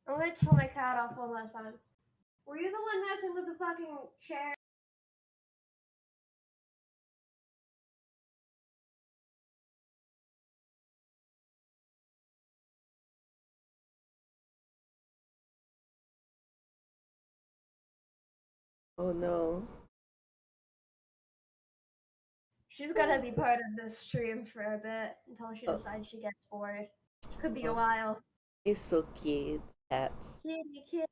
I'm gonna tell my cat off one last time. Were you the one messing with the fucking chair? Oh no. She's gonna be part of this stream for a bit until she Oh, decides she gets bored. Could be a oh. while. It's so cute. Cats. Kitty, kitty.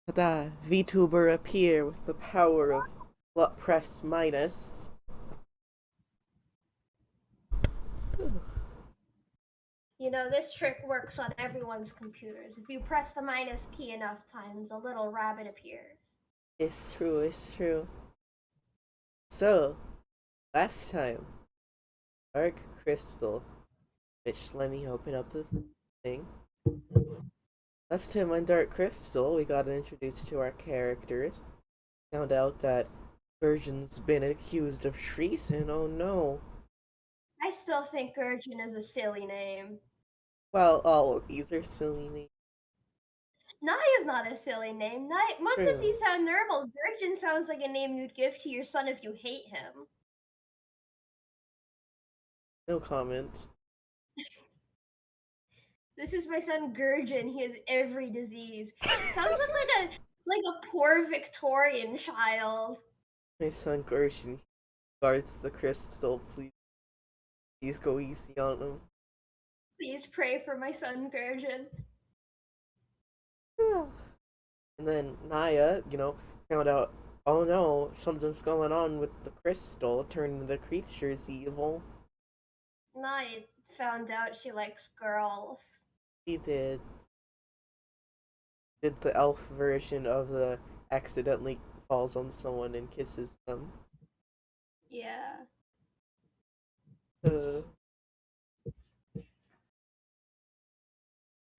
Ta-da! VTuber appear with the power of press minus. You know, this trick works on everyone's computers. If you press the minus key enough times, a little rabbit appears. It's true, it's true. So, last time, Dark Crystal, which let me open up the thing. Last time on Dark Crystal, we got introduced to our characters. Found out that Virgin's been accused of treason. Oh no. I still think Gurchin is a silly name. Well, all of these are silly names. Naya's not a silly name. Most of True. these sound normal. Gurchin sounds like a name you'd give to your son if you hate him. No comment. This is my son Gurjin. He has every disease. It sounds like a poor Victorian child. My son Gershon guards the crystal. Please go easy on him. Please pray for my son Gurjin. And then Naya, found out, oh no, something's going on with the crystal, turning the creatures evil. I found out she likes girls. He did the elf version of the accidentally falls on someone and kisses them. Yeah. Uh,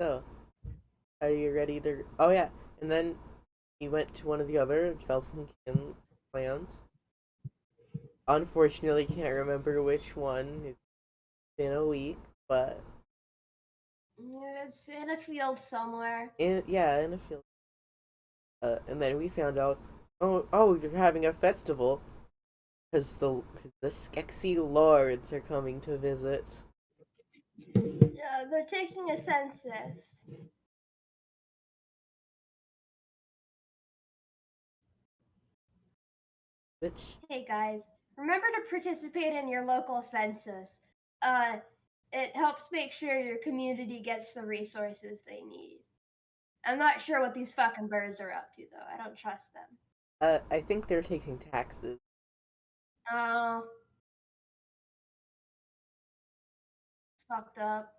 so, are you ready to? Oh yeah, and then he went to one of the other Gelfling clans. Unfortunately, can't remember which one. It's been a week, but It's in a field somewhere. in a field. And then we found out, oh, they're having a festival because the Skeksis lords are coming to visit. Yeah, they're taking a census. Which Hey guys, remember to participate in your local census. Uh, it helps make sure your community gets the resources they need. I'm not sure what these fucking birds are up to though. I don't trust them. I think they're taking taxes. Oh, fucked up.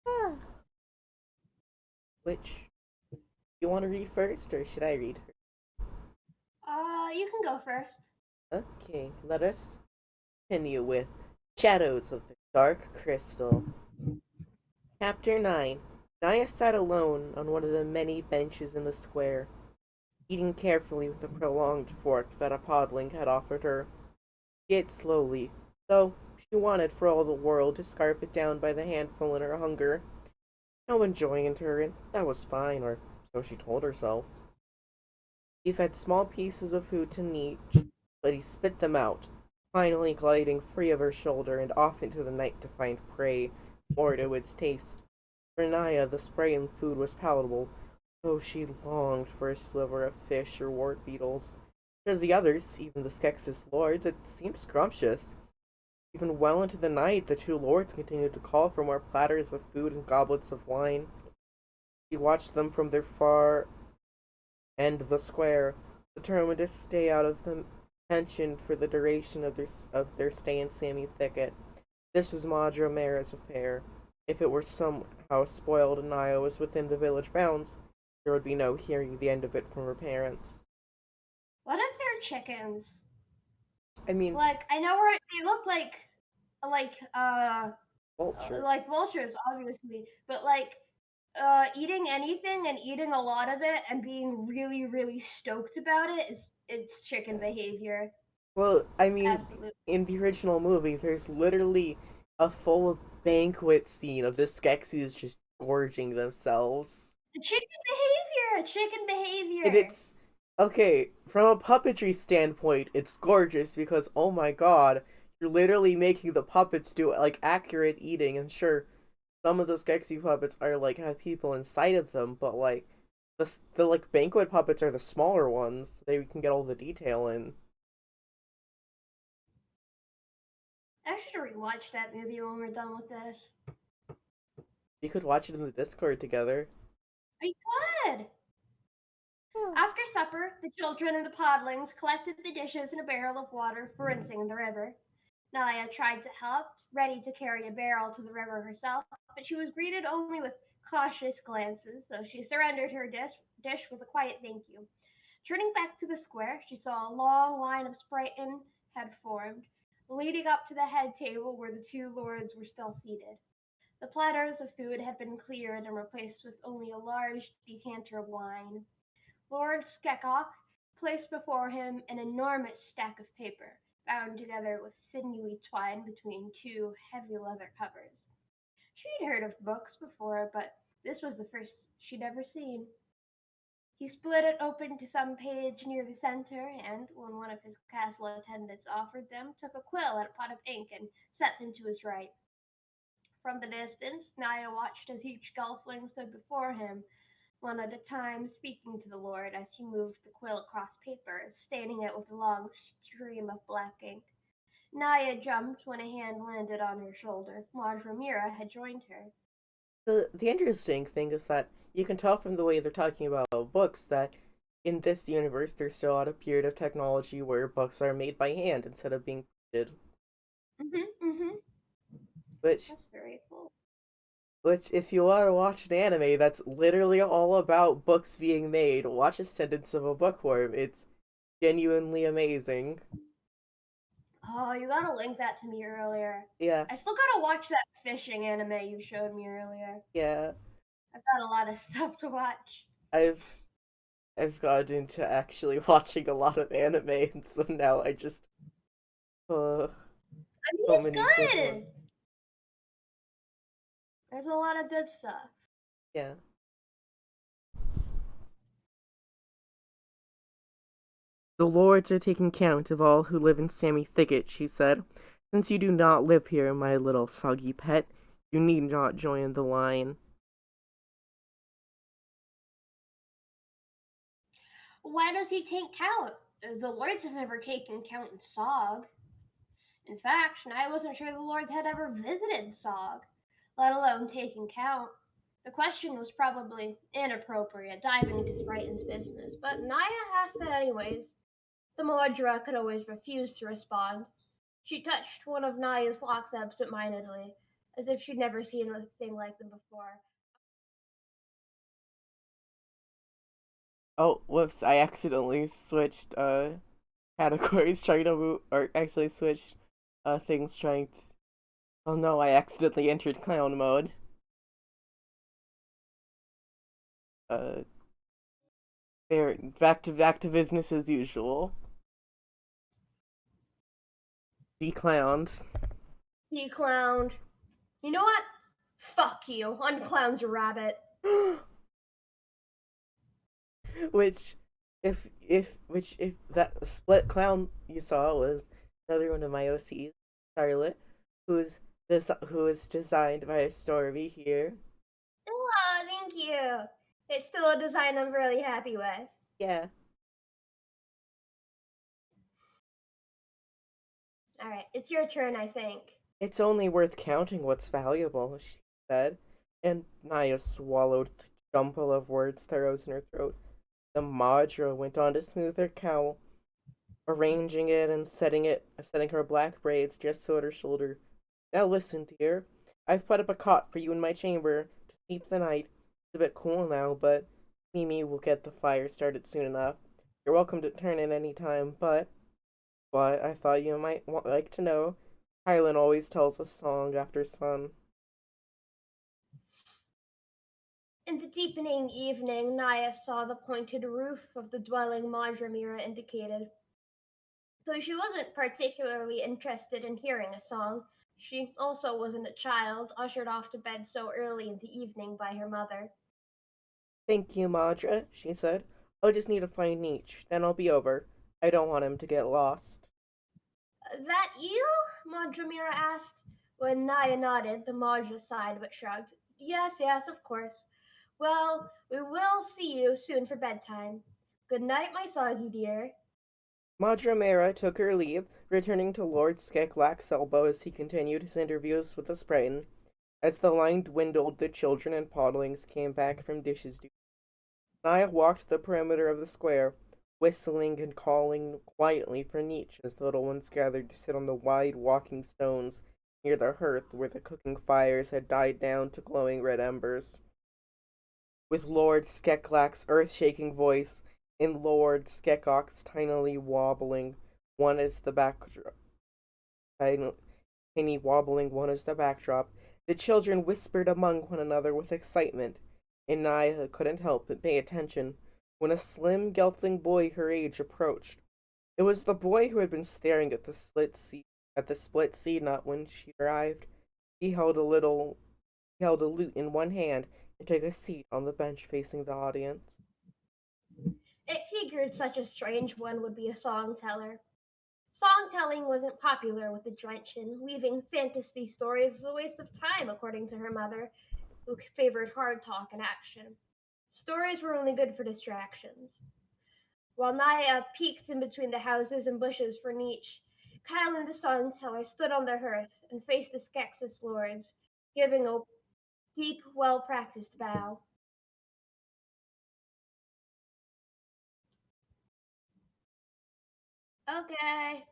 Ah. Which you want to read first, or should I read You can go first. Okay, let us continue with Shadows of the Dark Crystal. Chapter 9. Naya sat alone on one of the many benches in the square, eating carefully with a prolonged fork that a podling had offered her. She ate slowly, though she wanted for all the world to scarf it down by the handful in her hunger. No one joined her, and that was fine, or so she told herself. He fed small pieces of food to Nietzsche, but he spit them out, finally gliding free of her shoulder and off into the night to find prey more to its taste. For Naya, the spray in food was palatable, though she longed for a sliver of fish or wart beetles. To the others, even the Skeksis lords, it seemed scrumptious. Even well into the night, the two lords continued to call for more platters of food and goblets of wine. She watched them from their far end of the square, determined to stay out of the tension for the duration of their stay in Sammy Thicket. This was Madra Mara's affair. If it were somehow spoiled and Naya was within the village bounds, there would be no hearing the end of it from her parents. What if they're chickens? I mean, Like I know where they look like vulture. like vultures, obviously, but like eating anything and eating a lot of it and being really really stoked about it is it's chicken behavior. Well, I mean, Absolutely. in the original movie, there's literally a full banquet scene of the Skeksis just gorging themselves. Chicken behavior. Chicken And behavior. it's okay, from a puppetry standpoint, it's gorgeous because oh my god, you're literally making the puppets do like accurate eating. And sure, some of those Skeksis puppets are like have people inside of them, but like the like banquet puppets are the smaller ones, so they can get all the detail in. I should rewatch that movie when we're done with this. You could watch it in the Discord together. I could. Yeah. After supper, the children and the podlings collected the dishes and a barrel of water for rinsing in the river. Nalia tried to help, ready to carry a barrel to the river herself, but she was greeted only with cautious glances, so she surrendered her dish with a quiet thank you. Turning back to the square, she saw a long line of Sprighton had formed, leading up to the head table where the two lords were still seated. The platters of food had been cleared and replaced with only a large decanter of wine. Lord Skekok placed before him an enormous stack of paper, bound together with sinewy twine between two heavy leather covers. She'd heard of books before, but this was the first she'd ever seen. He split it open to some page near the center, and when one of his castle attendants offered them, took a quill and a pot of ink and set them to his right. From the distance, Naya watched as each gelfling stood before him, one at a time, speaking to the Lord as he moved the quill across paper, staining it with a long stream of black ink. Naya jumped when a hand landed on her shoulder. Maj Ramira had joined her. The interesting thing is that you can tell from the way they're talking about books that in this universe there's still at a period of technology where books are made by hand instead of being printed. Mm-hmm. Which That's very cool. which if you want to watch an anime that's literally all about books being made, watch Ascendance of a Bookworm. It's genuinely amazing. Oh, you gotta link that to me earlier. Yeah, I still gotta watch that fishing anime you showed me earlier. yeah. I've got a lot of stuff to watch. I've I've gotten into actually watching a lot of anime, and so now I just uh I mean, so it's many good ones. good. There's a lot of good stuff. Yeah. The lords are taking count of all who live in Sammy Thicket, she said. Since you do not live here, my little soggy pet, you need not join the line. Why does he take count? The lords have never taken count in Sog. In fact, I wasn't sure the lords had ever visited Sog, let alone taken count. The question was probably inappropriate, diving into Sprighton's business, but Naya asked that anyways. The Moedra could always refuse to respond. She touched one of Naya's locks absent-mindedly, as if she'd never seen anything like them before. Oh, whoops, I accidentally switched categories trying to move or actually switched things trying to oh no, I accidentally entered clown mode. Uh there back to business as usual. Declowned. He clowned. You know what? Fuck you. Unclown's a rabbit. which if that split clown you saw was another one of my OCs, Charlotte, who is designed by Stormy here. Oh, thank you. It's still a design I'm really happy with. Yeah. All right, it's your turn, I think. It's only worth counting what's valuable, she said, and Naya swallowed the jumble of words that rose in her throat. The Madra went on to smooth her cowl, arranging it and setting her black braids just so at her shoulder. Now listen, dear. I've put up a cot for you in my chamber to sleep the night. It's a bit cool now, but Mimi will get the fire started soon enough. You're welcome to turn in any time, but I thought you might like to know. Hylan always tells us song after sun. In the deepening evening, Naya saw the pointed roof of the dwelling Majramira indicated. Though she wasn't particularly interested in hearing a song, she also wasn't a child, ushered off to bed so early in the evening by her mother. Thank you, Madra, she said. I'll just need to find Nietzsche, then I'll be over. I don't want him to get lost. That you? Madramira asked. When Naya nodded, the Madra sighed but shrugged. Yes, yes, of course. Well, we will see you soon for bedtime. Good night, my soggy dear. Madra Mera took her leave, returning to Lord Skeklak's elbow as he continued his interviews with the Sprighton. As the line dwindled, the children and podlings came back from dishes duty. Naya walked the perimeter of the square, whistling and calling quietly for Nietzsche as the little ones gathered to sit on the wide walking stones near the hearth where the cooking fires had died down to glowing red embers. With Lord Skeklak's earth-shaking voice and Lord Skekok's tinily wobbling one as the backdrop, tiny wobbling one as the backdrop, the children whispered among one another with excitement, and Naya couldn't help but pay attention when a slim, gelfling boy her age approached. It was the boy who had been staring at the split sea nut when she arrived. He held a lute in one hand and took a seat on the bench facing the audience. It figured such a strange one would be a song teller. Song telling wasn't popular with the Drenchen. Weaving fantasy stories was a waste of time, according to her mother, who favored hard talk and action. Stories were only good for distractions. While Naya peeked in between the houses and bushes for Nietzsche, Kyle and the song teller stood on the hearth and faced the Skeksis lords, giving a deep, well practiced bow. Okay.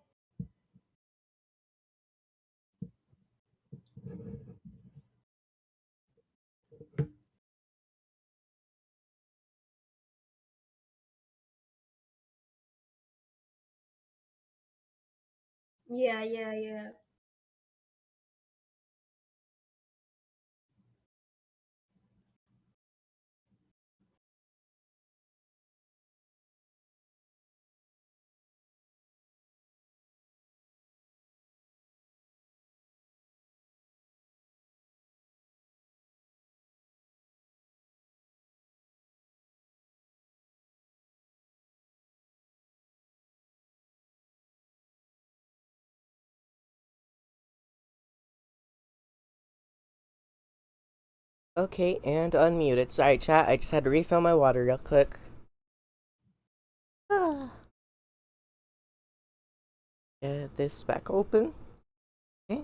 Yeah, yeah, yeah. Okay, and unmuted. Sorry, chat. I just had to refill my water real quick. Get this back open. Okay.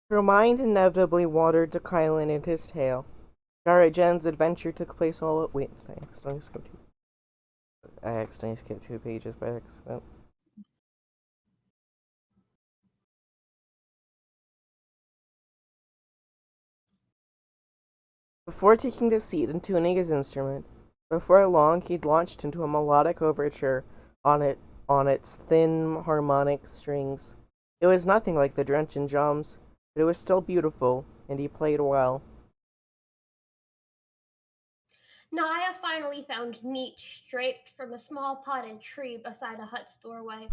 Her mind inevitably wandered to Kylan and his tale. Dara Jen's adventure took place all at. Wait, I accidentally skipped 2 pages by accident. Before taking the seat and tuning his instrument, before long he'd launched into a melodic overture on it on its thin harmonic strings. It was nothing like the Drenchen drums, but it was still beautiful, and he played well. Naya finally found Nietzsche draped from a small potted tree beside a hut's doorway,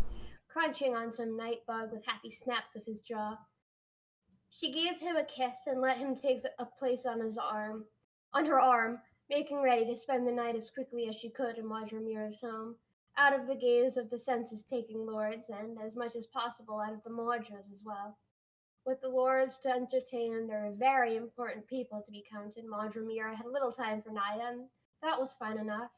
crunching on some night bug with happy snaps of his jaw. She gave him a kiss and let him take a place on her arm, making ready to spend the night as quickly as she could in Majramira's home, out of the gaze of the census-taking lords, and as much as possible out of the Madras as well. With the lords to entertain and there were very important people to be counted, Madramira had little time for Naya, and that was fine enough.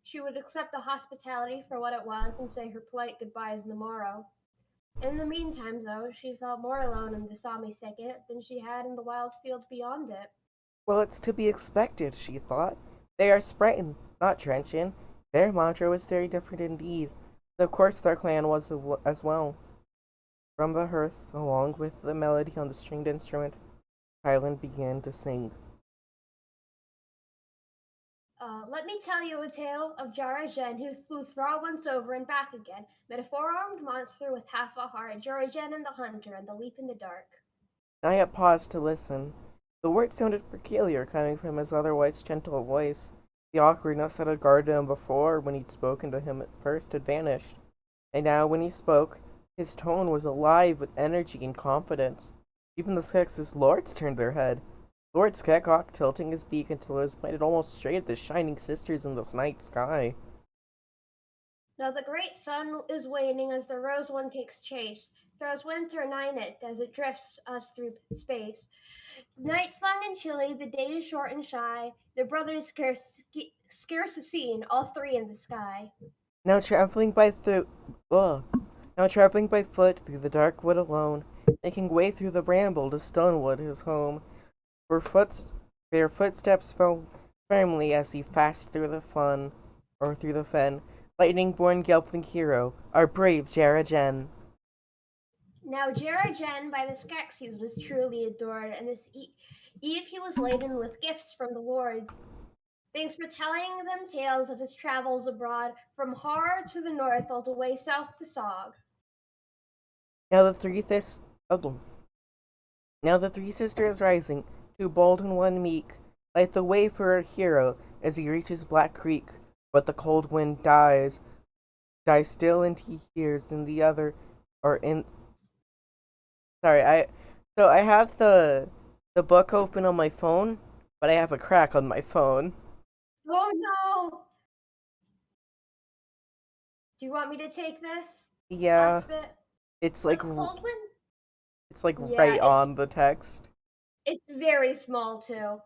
She would accept the hospitality for what it was and say her polite goodbyes on the morrow. In the meantime, though, she felt more alone in the Sami thicket than she had in the wild field beyond it. Well, it's to be expected, she thought. They are Sprighton, not Drenchen. Their mantra was very different indeed. Of course, their clan was as well. From the hearth, along with the melody on the stringed instrument, Kylan began to sing. Let me tell you a tale of Jarajen who flew Thra once over and back again, met a four-armed monster with half a heart, Jarajen and the hunter, and the leap in the dark. Naya paused to listen. The words sounded peculiar coming from his otherwise gentle voice. The awkwardness that had guarded him before when he'd spoken to him at first had vanished, and now when he spoke, his tone was alive with energy and confidence. Even the Skeksis lords turned their head. Lord Skekok tilting his beak until it was pointed almost straight at the shining sisters in the night sky. Now the great sun is waning as the rose one takes chase, throws winter nigh it as it drifts us through space. Night's long and chilly, the day is short and shy, the brothers scarce a seen, all three in the sky. Now traveling by through, ugh. Now traveling by foot through the dark wood alone, making way through the bramble to Stonewood, his home. For their footsteps fell firmly as he passed through the through the fen. Lightning-born Gelfling hero, our brave Jarajen. Now Jerajen by the Skeksis was truly adored, and this eve he was laden with gifts from the lords. Thanks for telling them tales of his travels abroad, from Har to the north, all the way south to Sog. Now the three this, oh, Now the three sisters rising, two bold and one meek, light the way for our hero as he reaches Black Creek. But the cold wind dies still, and he hears in the other, or in. Sorry, I have the book open on my phone, but I have a crack on my phone. Oh no! Do you want me to take this Yeah, last bit? it's But like the cold wind? it's like Yeah, right on the text. it's very small too.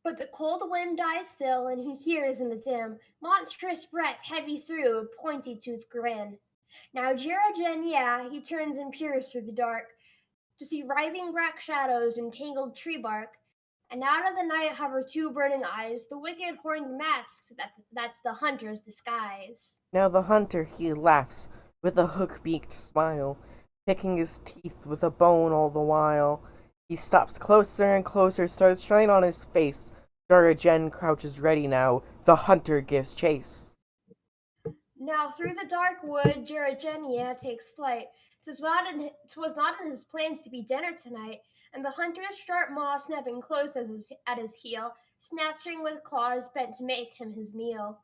But the cold wind dies still, and he hears in the dim monstrous breath heavy through, pointy toothed grin. Now Jiragen, yeah, he turns and peers through the dark to see writhing black shadows and tangled tree bark. And out of the night hover two burning eyes, the wicked horned masks that's the hunter's disguise. Now the hunter he laughs with a hook-beaked smile, picking his teeth with a bone all the while. He stops closer and closer, starts shine on his face. Darajen crouches ready now. The hunter gives chase. Now through the dark wood, Jirajenia takes flight. 'Twas not in his plans to be dinner tonight, and the hunter's sharp maw snapping close at his heel, snatching with claws bent to make him his meal.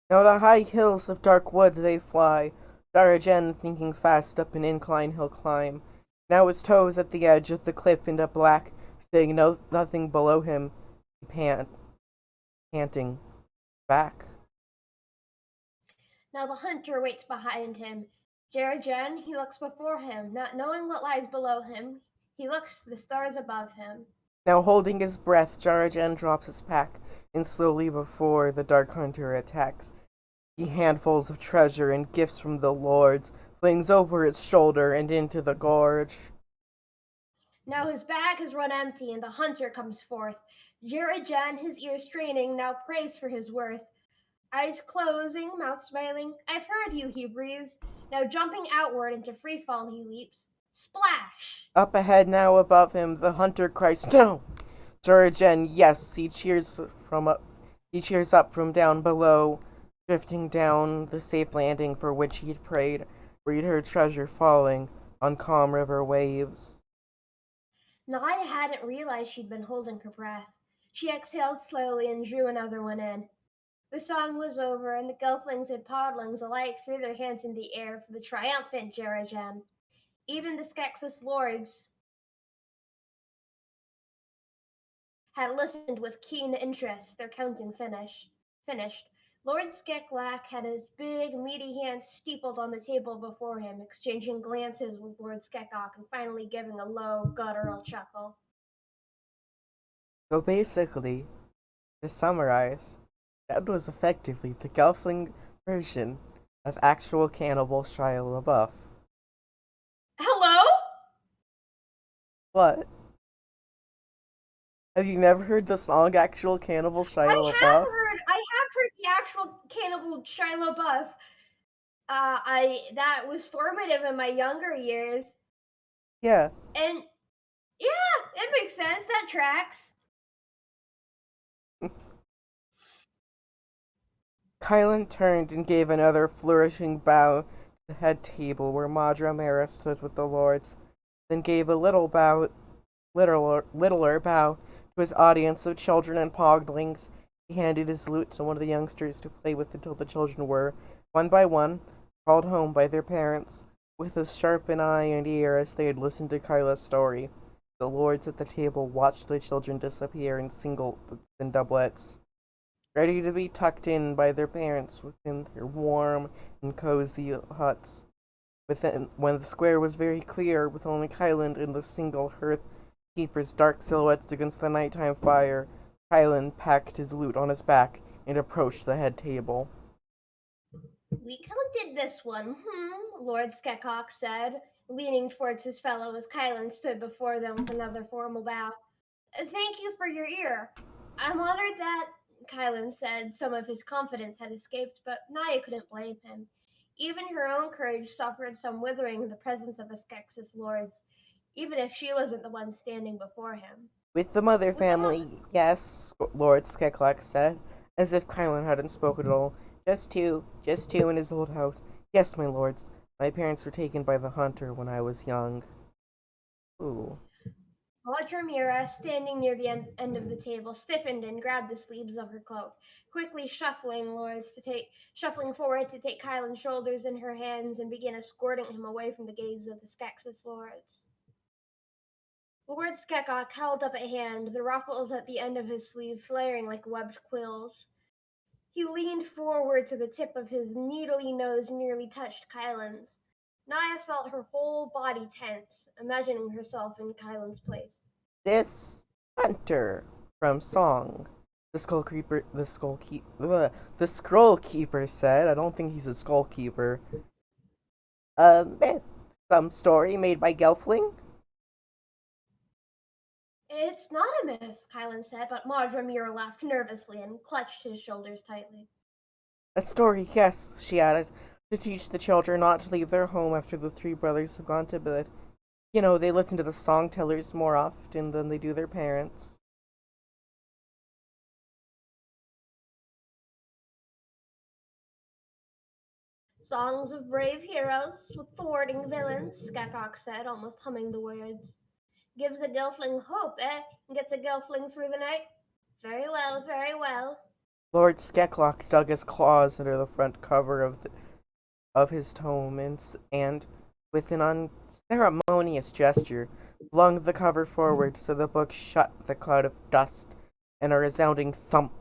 Now the high hills of dark wood they fly. Darajen thinking fast up an incline he'll climb. Now his toes at the edge of the cliff into black, seeing nothing below him, pant, panting back. Now the hunter waits behind him. Jarajan, he looks before him, not knowing what lies below him. He looks to the stars above him. Now holding his breath, Jarajan drops his pack, and slowly before the dark hunter attacks, he handfuls of treasure and gifts from the lords, flings over his shoulder and into the gorge. Now his bag has run empty, and the hunter comes forth. Jarajan, his ears straining, now prays for his worth. Eyes closing, mouth smiling. I've heard you, he breathes. Now jumping outward into free fall he leaps. Splash! Up ahead now above him, the hunter cries, "No!" Jarajan, yes, he cheers up from down below, drifting down the safe landing for which he'd prayed, where he'd heard treasure falling on calm river waves. Naya hadn't realized she'd been holding her breath. She exhaled slowly and drew another one in. The song was over, and the gelflings and podlings alike threw their hands in the air for the triumphant Jarajan. Even the Skeksis lords had listened with keen interest, their counting finished. Lord Skeklak had his big, meaty hands steepled on the table before him, exchanging glances with Lord Skekok and finally giving a low, guttural chuckle. So basically, to summarize, that was effectively the Gelfling version of actual cannibal Shia LaBeouf. Hello? What? Have you never heard the song Actual Cannibal Shia LaBeouf? I have heard the actual cannibal Shia LaBeouf. I that was formative in my younger years, Yeah. and yeah, it makes sense. That tracks. Kylan turned and gave another flourishing bow to the head table where Madra Mara stood with the lords. then gave a littler bow to his audience of children and poglings. He handed his lute to one of the youngsters to play with until the children were, one by one, called home by their parents, with as sharp an eye and ear as they had listened to Kyla's story. The lords at the table watched the children disappear in singlets and doublets, ready to be tucked in by their parents within their warm and cozy huts. When the square was very clear, with only Kylan and the single hearth keeper's dark silhouettes against the nighttime fire, Kylan packed his lute on his back and approached the head table. We counted this one, Lord Skekok said, leaning towards his fellow as Kylan stood before them with another formal bow. Thank you for your ear. I'm honored that, Kylan said. Some of his confidence had escaped, but Naya couldn't blame him. Even her own courage suffered some withering in the presence of the Skeksis lords, even if she wasn't the one standing before him. With the mother With the mo- family, yes, Lord Skeklak said, as if Kylan hadn't spoken at all. Just two in his old house. Yes, my lords. My parents were taken by the hunter when I was young. Ooh. Audra standing near the end of the table, stiffened and grabbed the sleeves of her cloak, quickly shuffling forward to take Kylan's shoulders in her hands and begin escorting him away from the gaze of the Skeksis lords. Lord Skekok held up a hand, the ruffles at the end of his sleeve flaring like webbed quills. He leaned forward to the tip of his needly nose nearly touched Kylan's. Naya felt her whole body tense, imagining herself in Kylan's place. This hunter from Song. The scroll keeper said. I don't think he's a skull keeper. A myth, some story made by Gelfling. It's not a myth, Kylan said, but Madra laughed nervously and clutched his shoulders tightly. A story, yes, she added, to teach the children not to leave their home after the three brothers have gone to bed. You know, they listen to the song tellers more often than they do their parents. Songs of brave heroes with thwarting villains, Skekok said, almost humming the words. Gives a gelfling hope, eh? Gets a gelfling through the night? Very well, very well. Lord Skeklock dug his claws under the front cover of his tome and, with an unceremonious gesture, flung the cover forward so the book shut with a cloud of dust and a resounding thump.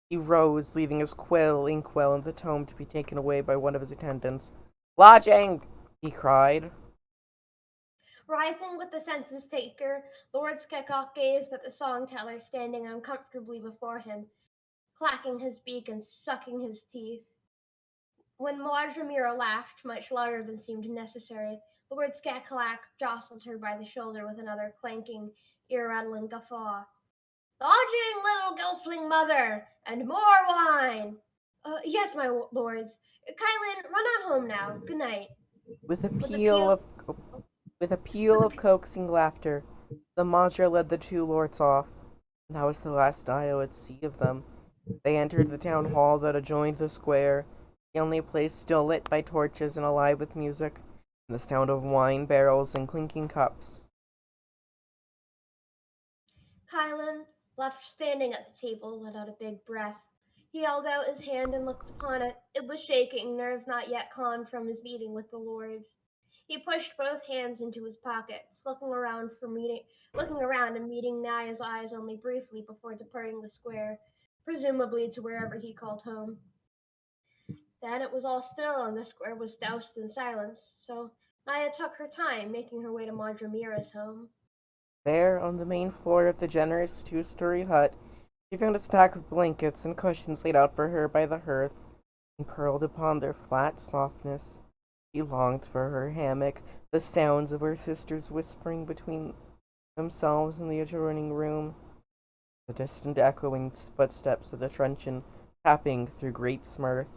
He rose, leaving his inkwell in the tome to be taken away by one of his attendants. Lodging! He cried. Rising with the census taker, Lord Skekok gazed at the song teller standing uncomfortably before him, clacking his beak and sucking his teeth. When Madra laughed, much louder than seemed necessary, Lord Skakalak jostled her by the shoulder with another clanking, ear-rattling guffaw. Lodging, little gelfling mother, and more wine! Yes, my lords. Kylan, run on home now. Good night. With a With a peal peal, of with a peal of coaxing laughter, the Madra led the two lords off. And that was the last Io would see of them. They entered the town hall that adjoined the square, the only place still lit by torches and alive with music, and the sound of wine barrels and clinking cups. Kylan, left standing at the table, let out a big breath. He held out his hand and looked upon it. It was shaking, nerves not yet calmed from his meeting with the lords. He pushed both hands into his pockets, looking around and meeting Naya's eyes only briefly before departing the square, presumably to wherever he called home. Then it was all still and the square was doused in silence, so Naya took her time, making her way to Madramira's home. There, on the main floor of the generous two-story hut, she found a stack of blankets and cushions laid out for her by the hearth, and curled upon their flat softness. She longed for her hammock, the sounds of her sisters whispering between themselves in the adjoining room, the distant echoing footsteps of the truncheon tapping through great smirth.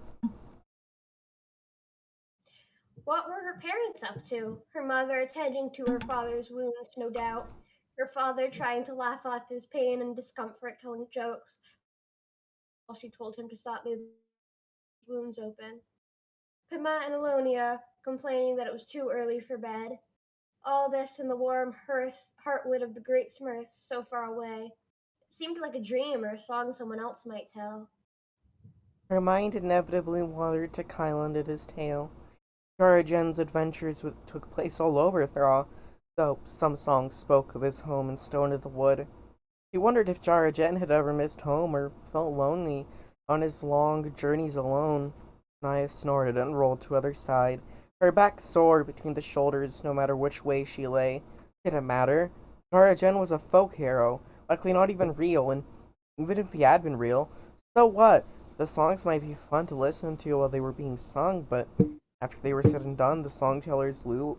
What were her parents up to? Her mother attending to her father's wounds, no doubt. Her father trying to laugh off his pain and discomfort, telling jokes, while she told him to stop moving his wounds open. Pima and Alonia complaining that it was too early for bed. All this in the warm heartwood of the great Smurf, so far away. It seemed like a dream or a song someone else might tell. Her mind inevitably wandered to Kylan and his tale. Jarajan's adventures took place all over Thra, though some songs spoke of his home in Stone of the Wood. She wondered if Jarajan had ever missed home or felt lonely on his long journeys alone. Naya snorted and rolled to other side. Her back sore between the shoulders no matter which way she lay. Didn't matter. Jarajan was a folk hero, likely not even real, and even if he had been real, so what? The songs might be fun to listen to while they were being sung, but after they were said and done, the songteller's lute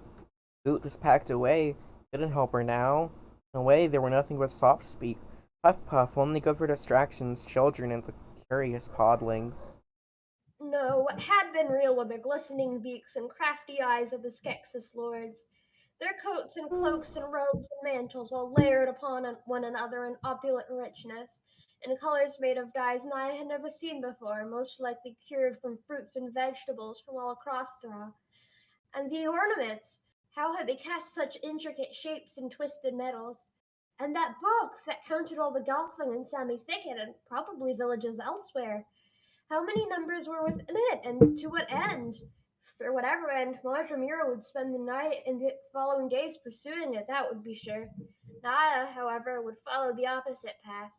was packed away. Didn't help her now. In a way, they were nothing but soft speak. Puff puff, only good for distractions, children, and the curious podlings. No, what had been real were the glistening beaks and crafty eyes of the Skeksis lords. Their coats and cloaks and robes and mantles all layered upon one another in opulent richness, in colors made of dyes Naya had never seen before, most likely cured from fruits and vegetables from all across Thra. And the ornaments! How had they cast such intricate shapes in twisted metals? And that book that counted all the Gelfling in Sammy Thicket and probably villages elsewhere. How many numbers were within it, and to what end? For whatever end, Majramiro would spend the night and the following days pursuing it, that would be sure. Naya, however, would follow the opposite path,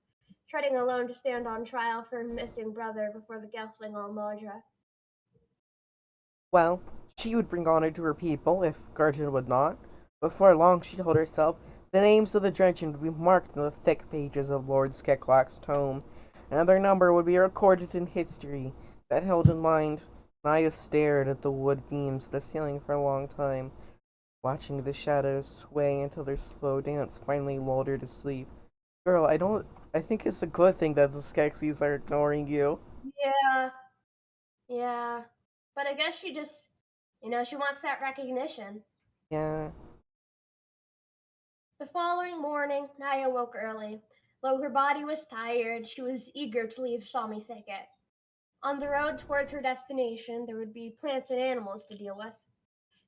treading alone to stand on trial for her missing brother before the Gelfling Almodra. Well, she would bring honor to her people if Garjan would not. Before long, she told herself, the names of the Drenchen would be marked in the thick pages of Lord Skeklak's tome, and their number would be recorded in history. That held in mind, Naya stared at the wood beams of the ceiling for a long time, watching the shadows sway until their slow dance finally lulled her to sleep. Girl, I think it's a good thing that the Skeksis are ignoring you. Yeah, yeah. But I guess she just, she wants that recognition. Yeah. The following morning, Naya woke early. Though her body was tired, she was eager to leave Salmi Thicket. On the road towards her destination, there would be plants and animals to deal with.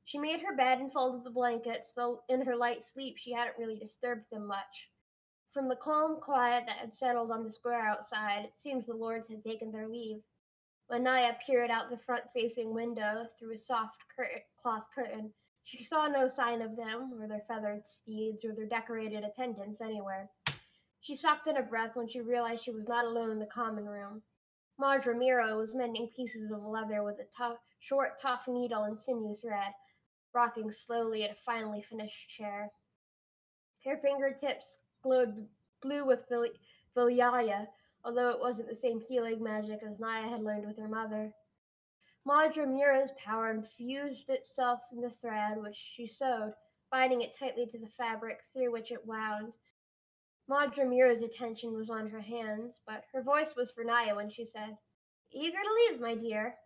She made her bed and folded the blankets, though in her light sleep she hadn't really disturbed them much. From the calm quiet that had settled on the square outside, it seems the lords had taken their leave. When Naya peered out the front-facing window through a soft cloth curtain, she saw no sign of them, or their feathered steeds, or their decorated attendants anywhere. She sucked in a breath when she realized she was not alone in the common room. Madre Ramiro was mending pieces of leather with a short, tough needle and sinew thread, rocking slowly at a finely finished chair. Her fingertips glowed blue with Vilyaya, although it wasn't the same healing magic as Naya had learned with her mother. Madre Mira's power infused itself in the thread which she sewed, binding it tightly to the fabric through which it wound. Madre Mira's attention was on her hands, but her voice was for Naya when she said, "Eager to leave, my dear."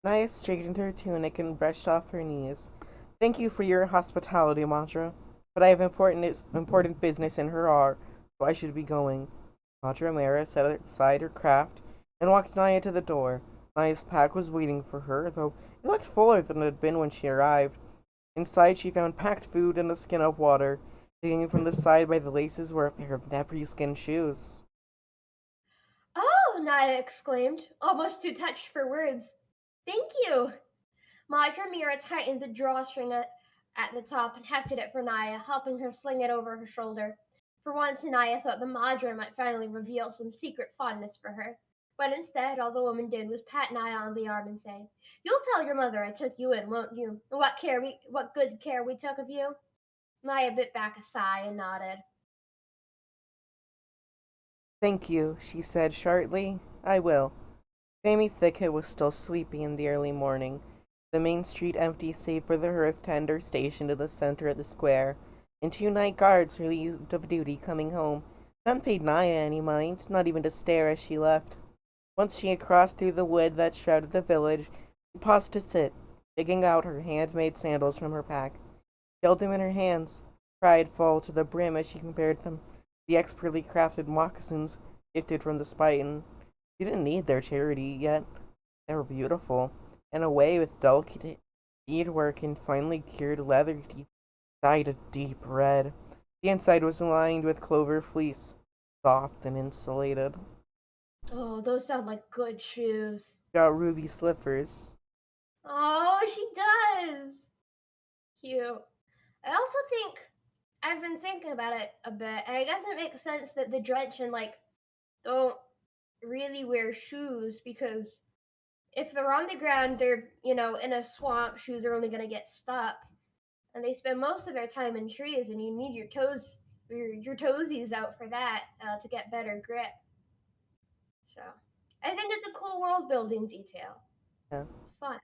Naya straightened her tunic and brushed off her knees. Thank you for your hospitality, Madra, but I have important business in Harar, so I should be going. Madra Mera set aside her craft and walked Naya to the door. Naya's pack was waiting for her, though it looked fuller than it had been when she arrived. Inside, she found packed food and a skin of water. Hanging from the side by the laces were a pair of Nepri skin shoes. "Oh!" Naya exclaimed, almost too touched for words. "Thank you." Madre Mira tightened the drawstring at the top and hefted it for Naya, helping her sling it over her shoulder. For once, Naya thought the Madre might finally reveal some secret fondness for her. But instead, all the woman did was pat Naya on the arm and say, "You'll tell your mother I took you in, won't you? And what good care we took of you?" Naya bit back a sigh and nodded. Thank you, she said shortly. I will. Sammy Thicket was still sleepy in the early morning, the main street empty save for the hearth tender stationed in the center of the square, and two night guards relieved of duty coming home. None paid Naya any mind, not even to stare as she left. Once she had crossed through the wood that shrouded the village, she paused to sit, digging out her handmade sandals from her pack. She held them in her hands, pride full to the brim as she compared them to the expertly crafted moccasins gifted from the Spiton. She didn't need their charity yet. They were beautiful, and away with delicate beadwork and finely cured leather dyed a deep red. The inside was lined with clover fleece, soft and insulated. Oh, those sound like good shoes. Got ruby slippers. Oh, she does. Cute. I also think I've been thinking about it a bit, and I guess it makes sense that the Drenchen don't really wear shoes because if they're on the ground, they're in a swamp. Shoes are only gonna get stuck, and they spend most of their time in trees, and you need your your toesies out for that to get better grip. So I think it's a cool world building detail. Yeah. It's fun.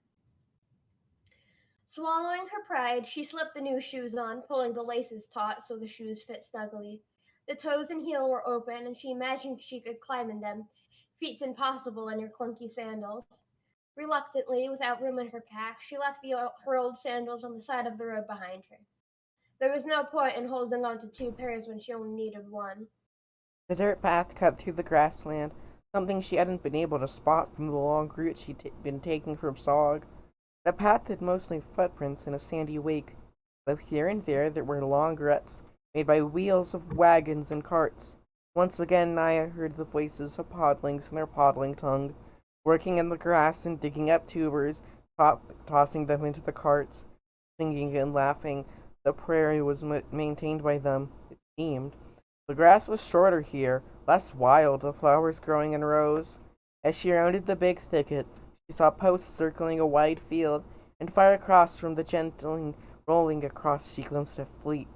Swallowing her pride, she slipped the new shoes on, pulling the laces taut so the shoes fit snugly. The toes and heel were open, and she imagined she could climb in them. Feats impossible in her clunky sandals. Reluctantly, without room in her pack, she left her old sandals on the side of the road behind her. There was no point in holding on to two pairs when she only needed one. The dirt path cut through the grassland, something she hadn't been able to spot from the long route she'd been taking from Sog. The path had mostly footprints in a sandy wake, though here and there were long ruts made by wheels of wagons and carts. Once again Naya heard the voices of podlings in their podling tongue, working in the grass and digging up tubers, tossing them into the carts, singing and laughing. The prairie was maintained by them, it seemed. The grass was shorter here, less wild, the flowers growing in rows. As she rounded the big thicket, she saw posts circling a wide field, and far across from the gentling rolling across she glimpsed a fleet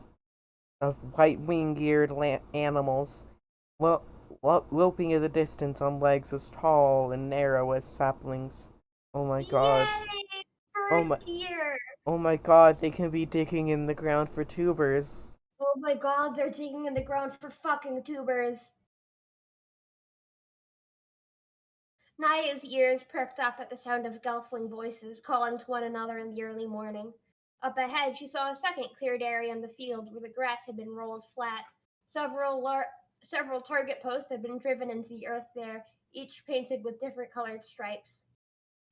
of white wing-eared animals, loping in the distance on legs as tall and narrow as saplings. Oh my god. Yay! Oh Bird my gear! oh my god, they can be digging in the ground for tubers. Oh my god, they're digging in the ground for fucking tubers. Naya's ears perked up at the sound of Gelfling voices calling to one another in the early morning. Up ahead, she saw a second cleared area in the field where the grass had been rolled flat. Several target posts had been driven into the earth there, each painted with different colored stripes.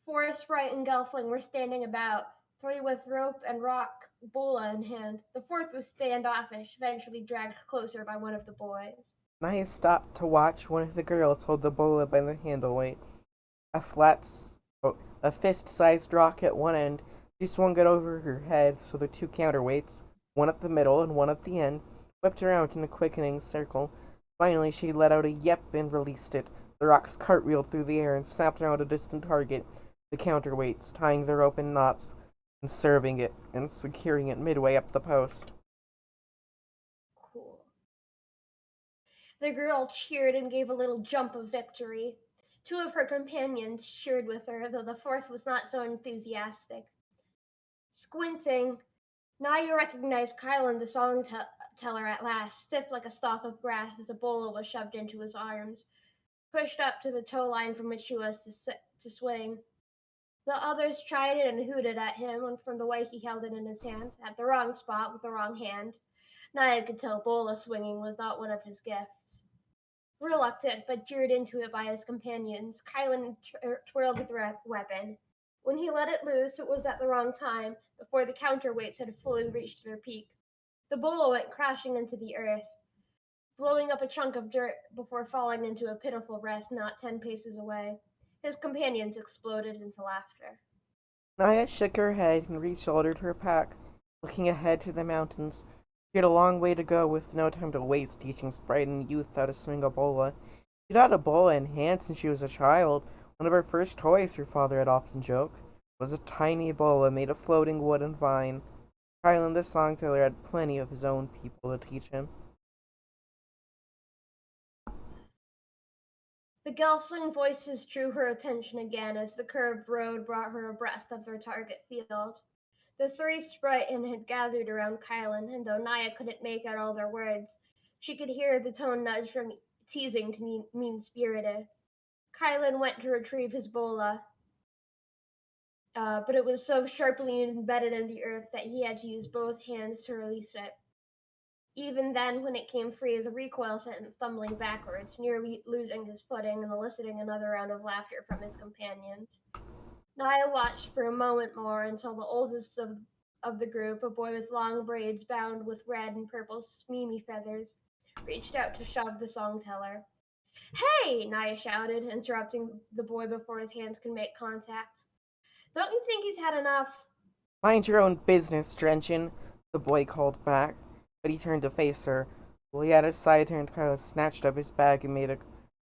Forest Sprite and Gelfling were standing about, three with rope and rock bola in hand. The fourth was standoffish, eventually dragged closer by one of the boys. Naya stopped to watch one of the girls hold the bola by the handle weight. A flat, a fist-sized rock at one end. She swung it over her head so the two counterweights, one at the middle and one at the end, whipped around in a quickening circle. Finally, she let out a yep and released it. The rocks cartwheeled through the air and snapped around a distant target. The counterweights, tying their rope in knots, and serving it and securing it midway up the post. Cool. The girl cheered and gave a little jump of victory. Two of her companions cheered with her, though the fourth was not so enthusiastic. Squinting, Naya recognized Kylan, the teller, at last, stiff like a stalk of grass as a bola was shoved into his arms, pushed up to the toe line from which she was to swing. The others chided and hooted at him from the way he held it in his hand, at the wrong spot with the wrong hand. Naya could tell bola swinging was not one of his gifts. Reluctant, but jeered into it by his companions, Kylan twirled the weapon. When he let it loose, it was at the wrong time, before the counterweights had fully reached their peak. The bola went crashing into the earth, blowing up a chunk of dirt before falling into a pitiful rest not 10 paces away. His companions exploded into laughter. Naya shook her head and re-shouldered her pack, looking ahead to the mountains. She had a long way to go with no time to waste teaching Sprite and youth how to swing a bola. She'd had a bola in hand since she was a child. One of her first toys, her father had often joked, was a tiny bola made of floating wood and vine. Kylan, the songteller, had plenty of his own people to teach him. The Gelfling voices drew her attention again as the curved road brought her abreast of their target field. The three Sprighten had gathered around Kylan, and though Naya couldn't make out all their words, she could hear the tone nudge from teasing to mean-spirited. Kylan went to retrieve his bola, but it was so sharply embedded in the earth that he had to use both hands to release it. Even then, when it came free, the recoil sent him stumbling backwards, nearly losing his footing and eliciting another round of laughter from his companions. Naya watched for a moment more until the oldest of of the group, a boy with long braids bound with red and purple Mimi feathers, reached out to shove the song teller. Hey! Naya shouted, interrupting the boy before his hands could make contact. Don't you think he's had enough? Mind your own business, Drenchen, the boy called back, but he turned to face her. While he had his side turned, Kyla snatched up his bag and made a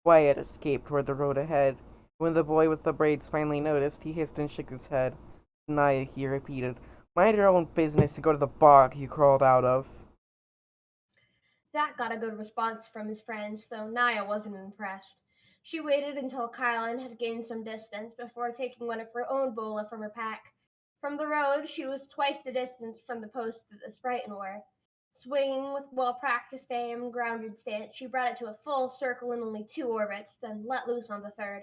quiet escape toward the road ahead. When the boy with the braids finally noticed, he hissed and shook his head. Naya, he repeated, mind your own business to go to the bog you crawled out of. Zach got a good response from his friends, though Naya wasn't impressed. She waited until Kylan had gained some distance before taking one of her own bola from her pack. From the road, she was twice the distance from the post that the Sprighton were. Swinging with well-practiced aim and grounded stance, she brought it to a full circle in only 2 orbits, then let loose on the third.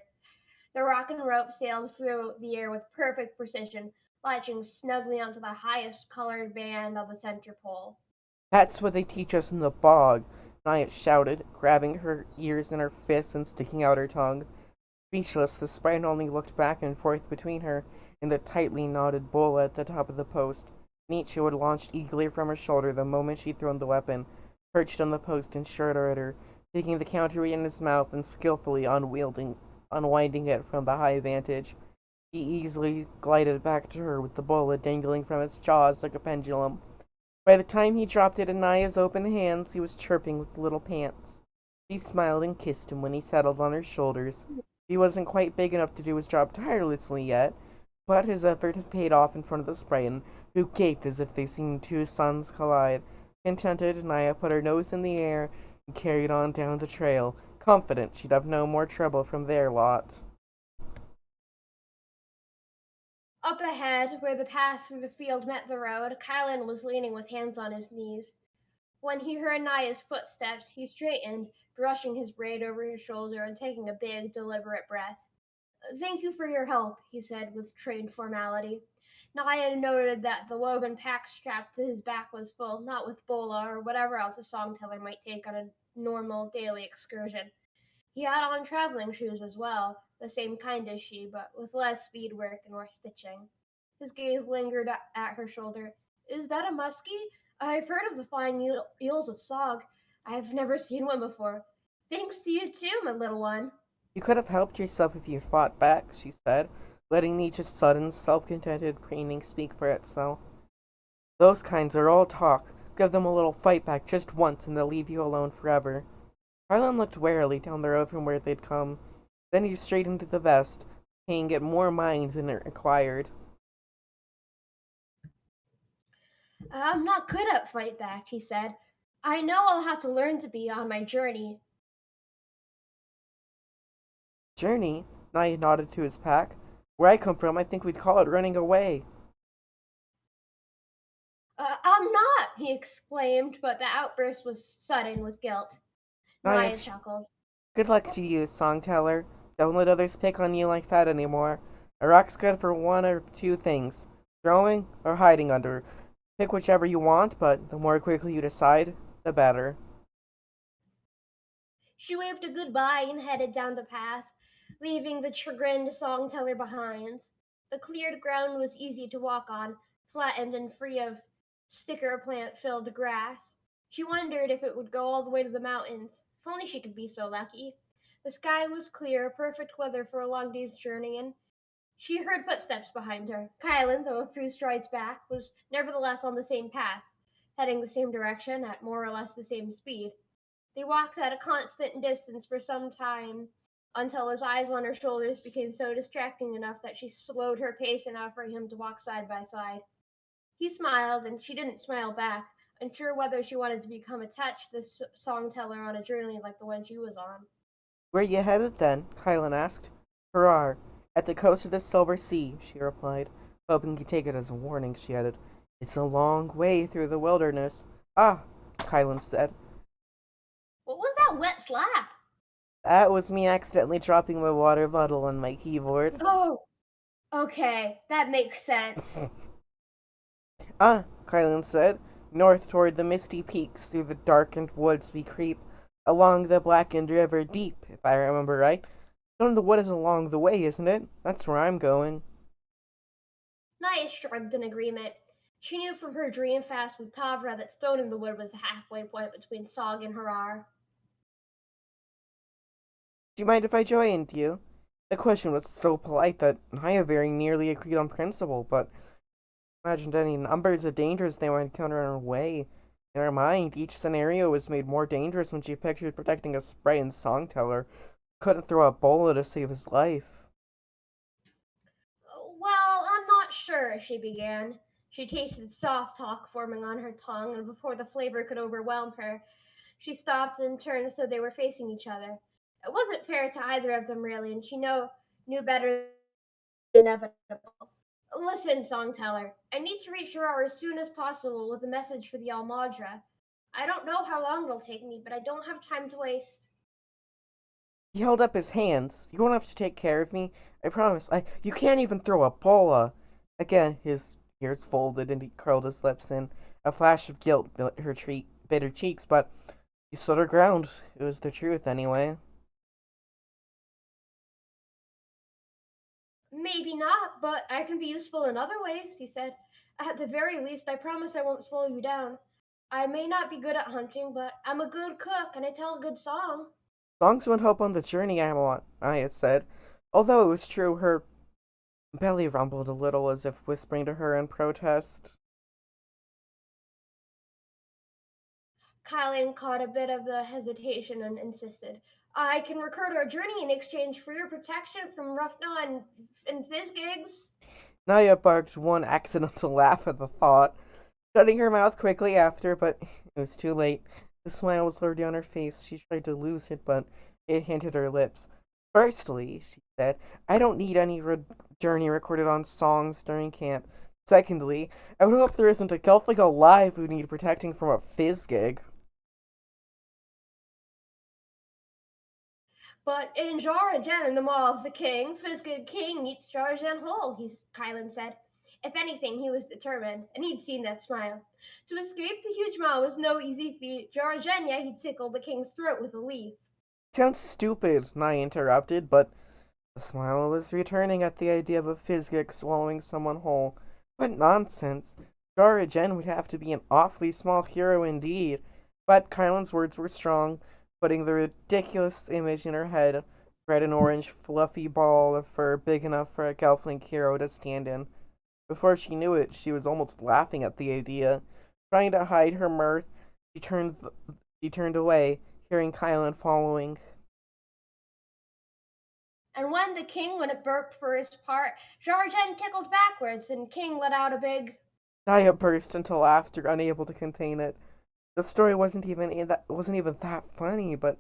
The rock and rope sailed through the air with perfect precision, latching snugly onto the highest colored band on the center pole. That's what they teach us in the bog, Naya shouted, grabbing her ears in her fists and sticking out her tongue. Speechless, the sprite only looked back and forth between her and the tightly knotted bola at the top of the post. Nietzsche had launched eagerly from her shoulder the moment she'd thrown the weapon, perched on the post and shot at her, taking the counter in his mouth and skillfully unwinding it from the high vantage. He easily glided back to her with the bola dangling from its jaws like a pendulum. By the time he dropped it in Naya's open hands, he was chirping with little pants. She smiled and kissed him when he settled on her shoulders. He wasn't quite big enough to do his job tirelessly yet, but his effort had paid off in front of the Sprighton, who gaped as if they seen two suns collide. Contented, Naya put her nose in the air and carried on down the trail, confident she'd have no more trouble from their lot. Up ahead, where the path through the field met the road, Kylan was leaning with hands on his knees. When he heard Naya's footsteps, he straightened, brushing his braid over his shoulder and taking a big, deliberate breath. Thank you for your help, he said with trained formality. Naya noted that the woven pack strap to his back was full, not with bola or whatever else a song teller might take on a normal daily excursion. He had on traveling shoes as well, the same kind as she, but with less beadwork and more stitching. His gaze lingered at her shoulder. Is that a muskie? I've heard of the flying eels of Sog. I've never seen one before. Thanks to you too, my little one. You could have helped yourself if you fought back, she said, letting Nietzsche's sudden, self-contented preening speak for itself. Those kinds are all talk. Give them a little fight back just once and they'll leave you alone forever. Harlan looked warily down the road from where they'd come. Then he straight into the vest, paying it more mind than it required. I'm not good at fight back, he said. I know I'll have to learn to be on my journey. Journey? Nye nodded to his pack. Where I come from, I think we'd call it running away. I'm not, he exclaimed, but the outburst was sudden with guilt. Naya, Naya chuckled. good luck to you, songteller. Don't let others pick on you like that anymore. A rock's good for one of two things, throwing or hiding under. Pick whichever you want, but the more quickly you decide, the better. She waved a goodbye and headed down the path, leaving the chagrined song teller behind. The cleared ground was easy to walk on, flattened and free of sticker plant filled grass. She wondered if it would go all the way to the mountains. If only she could be so lucky. The sky was clear, perfect weather for a long day's journey, and she heard footsteps behind her. Kylan, though a few strides back, was nevertheless on the same path, heading the same direction at more or less the same speed. They walked at a constant distance for some time until his eyes on her shoulders became so distracting enough that she slowed her pace enough for him to walk side by side. He smiled, and she didn't smile back, unsure whether she wanted to become attached to this song teller on a journey like the one she was on. Where you headed then? Kylan asked. Hurrah! At the coast of the Silver Sea, she replied, hoping he'd take it as a warning, she added. It's a long way through the wilderness. Ah, Kylan said. What was that wet slap? That was me accidentally dropping my water bottle on my keyboard. Oh, okay, that makes sense. Ah, Kylan said. North toward the misty peaks, through the darkened woods we creep, along the blackened river deep, if I remember right. Going to the wood is along the way, isn't it? That's where I'm going. Naya shrugged in agreement. She knew from her dream fast with Tavra that Stone in the Wood was the halfway point between Sog and Harar. Do you mind if I joined you? The question was so polite that Naya very nearly agreed on principle, but imagined any numbers of dangers they might encounter on her way. In her mind, each scenario was made more dangerous when she pictured protecting a sprite and songteller couldn't throw a bola to save his life. Well, I'm not sure, she began. She tasted soft talk forming on her tongue, and before the flavor could overwhelm her, she stopped and turned so they were facing each other. It wasn't fair to either of them, really, and knew better than inevitable. Listen, Songteller, I need to reach Gerard as soon as possible with a message for the Almadra. I don't know how long it'll take me, but I don't have time to waste. He held up his hands. You won't have to take care of me. I promise. You can't even throw a bola. Again, his ears folded and he curled his lips in. A flash of guilt bit her cheeks, but he stood her ground. It was the truth, anyway. Maybe not, but I can be useful in other ways, he said. At the very least, I promise I won't slow you down. I may not be good at hunting, but I'm a good cook and I tell a good song. Songs won't help on the journey I had said. Although it was true, her belly rumbled a little as if whispering to her in protest. Kylan caught a bit of the hesitation and insisted. I can record our journey in exchange for your protection from Ruffna and Fizzgigs. Naya barked one accidental laugh at the thought, shutting her mouth quickly after, but it was too late. The smile was already on her face. She tried to lose it, but it hinted her lips. Firstly, she said, I don't need any journey recorded on songs during camp. Secondly, I would hope there isn't a Gelfling alive who need protecting from a fizz gig. But in Jarajan in the Maw of the King, Fizzgig King meets Jarajan whole, Kylan said. If anything, he was determined, and he'd seen that smile. To escape the huge maw was no easy feat. Jarajanya he'd tickle the king's throat with a leaf. Sounds stupid, Naya interrupted, but the smile was returning at the idea of a Fizzgig swallowing someone whole. What nonsense! Jara Jen would have to be an awfully small hero indeed. But Kylan's words were strong, putting the ridiculous image in her head, red and orange fluffy ball of fur big enough for a Gelfling hero to stand in. Before she knew it, she was almost laughing at the idea. Trying to hide her mirth, she turned she turned away, hearing Kylan following. And when the king went it burped for his part, Jarajan tickled backwards, and King let out a big. Naya burst into laughter, unable to contain it. The story wasn't even that funny, but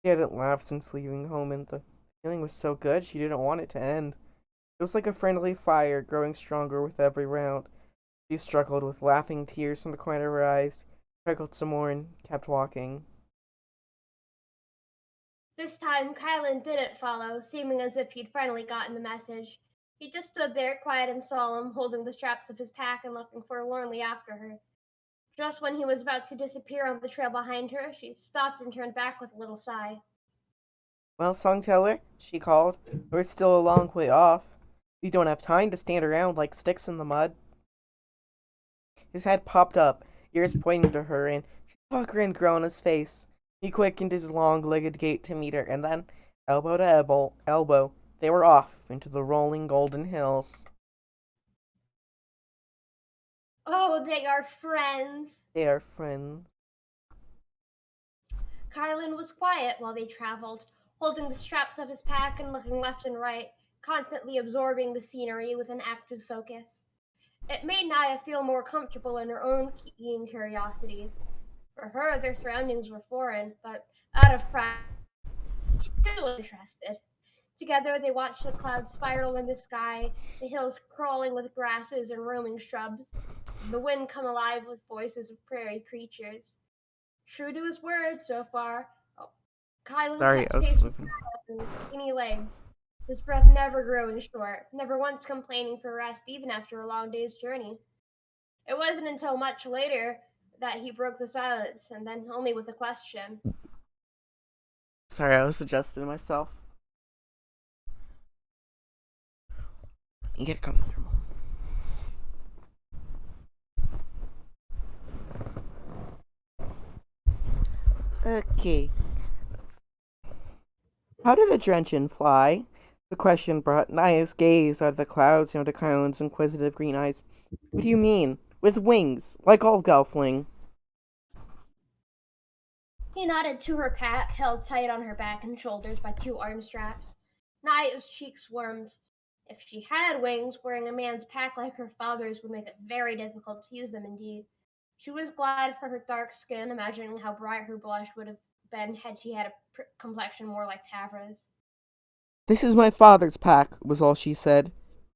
she hadn't laughed since leaving home, and the feeling was so good she didn't want it to end. It was like a friendly fire, growing stronger with every round. She struggled with laughing tears from the corner of her eyes, trickled some more, and kept walking. This time, Kylan didn't follow, seeming as if he'd finally gotten the message. He just stood there, quiet and solemn, holding the straps of his pack and looking forlornly after her. Just when he was about to disappear on the trail behind her, she stopped and turned back with a little sigh. Well, Songteller, she called, we're still a long way off. We don't have time to stand around like sticks in the mud. His head popped up, ears pointing to her, and she saw a grin grow on his face. He quickened his long-legged gait to meet her, and then, elbow to elbow, they were off into the rolling golden hills. Oh, they are friends. They are friends. Kylan was quiet while they traveled, holding the straps of his pack and looking left and right, constantly absorbing the scenery with an active focus. It made Naya feel more comfortable in her own keen curiosity. For her, their surroundings were foreign, but out of pride, she was still interested. Together, they watched the clouds spiral in the sky, the hills crawling with grasses and roaming shrubs, the wind come alive with voices of prairie creatures. True to his word so far, Kylan Sorry, kept I was pace with moving. his skinny legs, his breath never growing short, never once complaining for rest even after a long day's journey. It wasn't until much later that he broke the silence, and then only with a question. Sorry, I was adjusting myself. You get comfortable. Okay. How did the Drenchen fly? The question brought Naya's gaze out of the clouds into Kylan's inquisitive green eyes. What do you mean? With wings, like all Gelfling. He nodded to her pack, held tight on her back and shoulders by two arm straps. Naya's cheeks warmed. If she had wings, wearing a man's pack like her father's would make it very difficult to use them indeed. She was glad for her dark skin, imagining how bright her blush would have been had she had a complexion more like Tavra's. This is my father's pack, was all she said.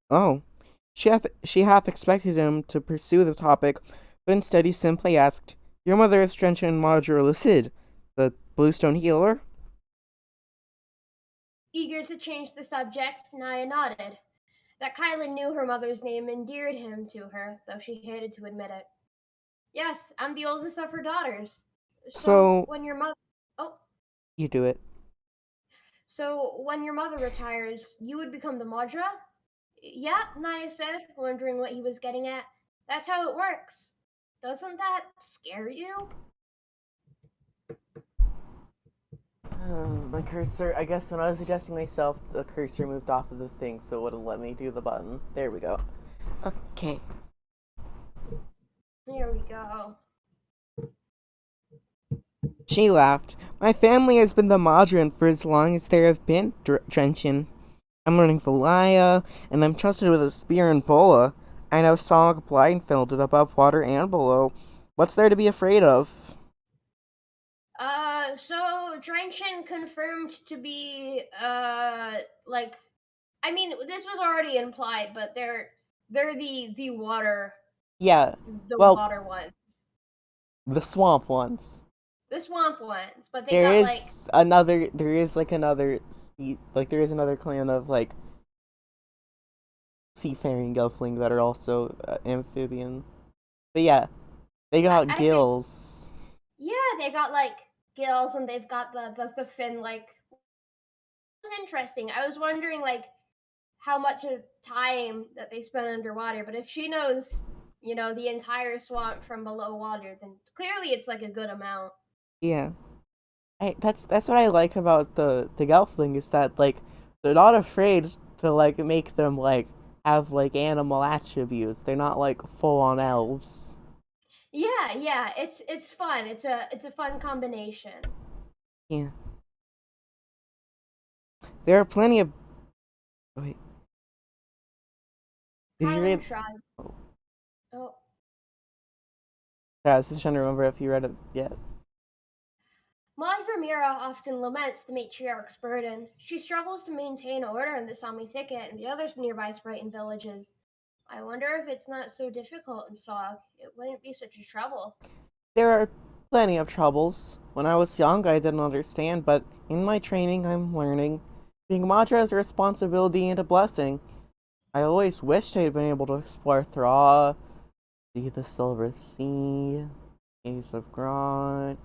Oh. She half expected him to pursue the topic, but instead he simply asked, Your mother is Drenchen Marjorie Licid, the Bluestone healer? Eager to change the subject, Naya nodded. That Kylan knew her mother's name endeared him to her, though she hated to admit it. Yes, I'm the oldest of her daughters. So So, when your mother oh, you do it. so when your mother retires, you would become the Madra? Yeah, Naya said, wondering what he was getting at. That's how it works. Doesn't that scare you? My cursor, I guess when I was adjusting myself, the cursor moved off of the thing, so it wouldn't let me do the button. There we go. Okay. Here we go. She laughed. My family has been the Modron for as long as there have been Drenchen. I'm learning Valaya, and I'm trusted with a spear and bola. I know Song blindfolded above water and below. What's there to be afraid of? So Drenchen confirmed to be, like, I mean, this was already implied, but they're the water, Yeah, the well, water ones, the swamp ones. the swamp ones, but they There got like, is another. There is like another. Like there is another clan of like seafaring gelfling that are also amphibian. But yeah, they got I think, gills. yeah, they got like gills and they've got the fin like. It was interesting. I was wondering like how much of time that they spend underwater, but if she knows, the entire swamp from below water, then clearly it's like a good amount. Yeah, that's what I like about the gelfling is that like they're not afraid to like make them like have like animal attributes. They're not like full on elves. Yeah, yeah, it's fun. It's a fun combination. Yeah, there are plenty of. Wait, did you Kylan read? shrugged. Oh, Yeah, I was just trying to remember if you read it yet. Madra Mira often laments the matriarch's burden. She struggles to maintain order in the Sami thicket and the other nearby Sprighton villages. I wonder if it's not so difficult in Sog. It wouldn't be such a trouble. There are plenty of troubles. When I was young, I didn't understand, but in my training, I'm learning. Being Madra is a responsibility and a blessing. I always wished I had been able to explore Thra, see the Silver Sea, Caves of Grant,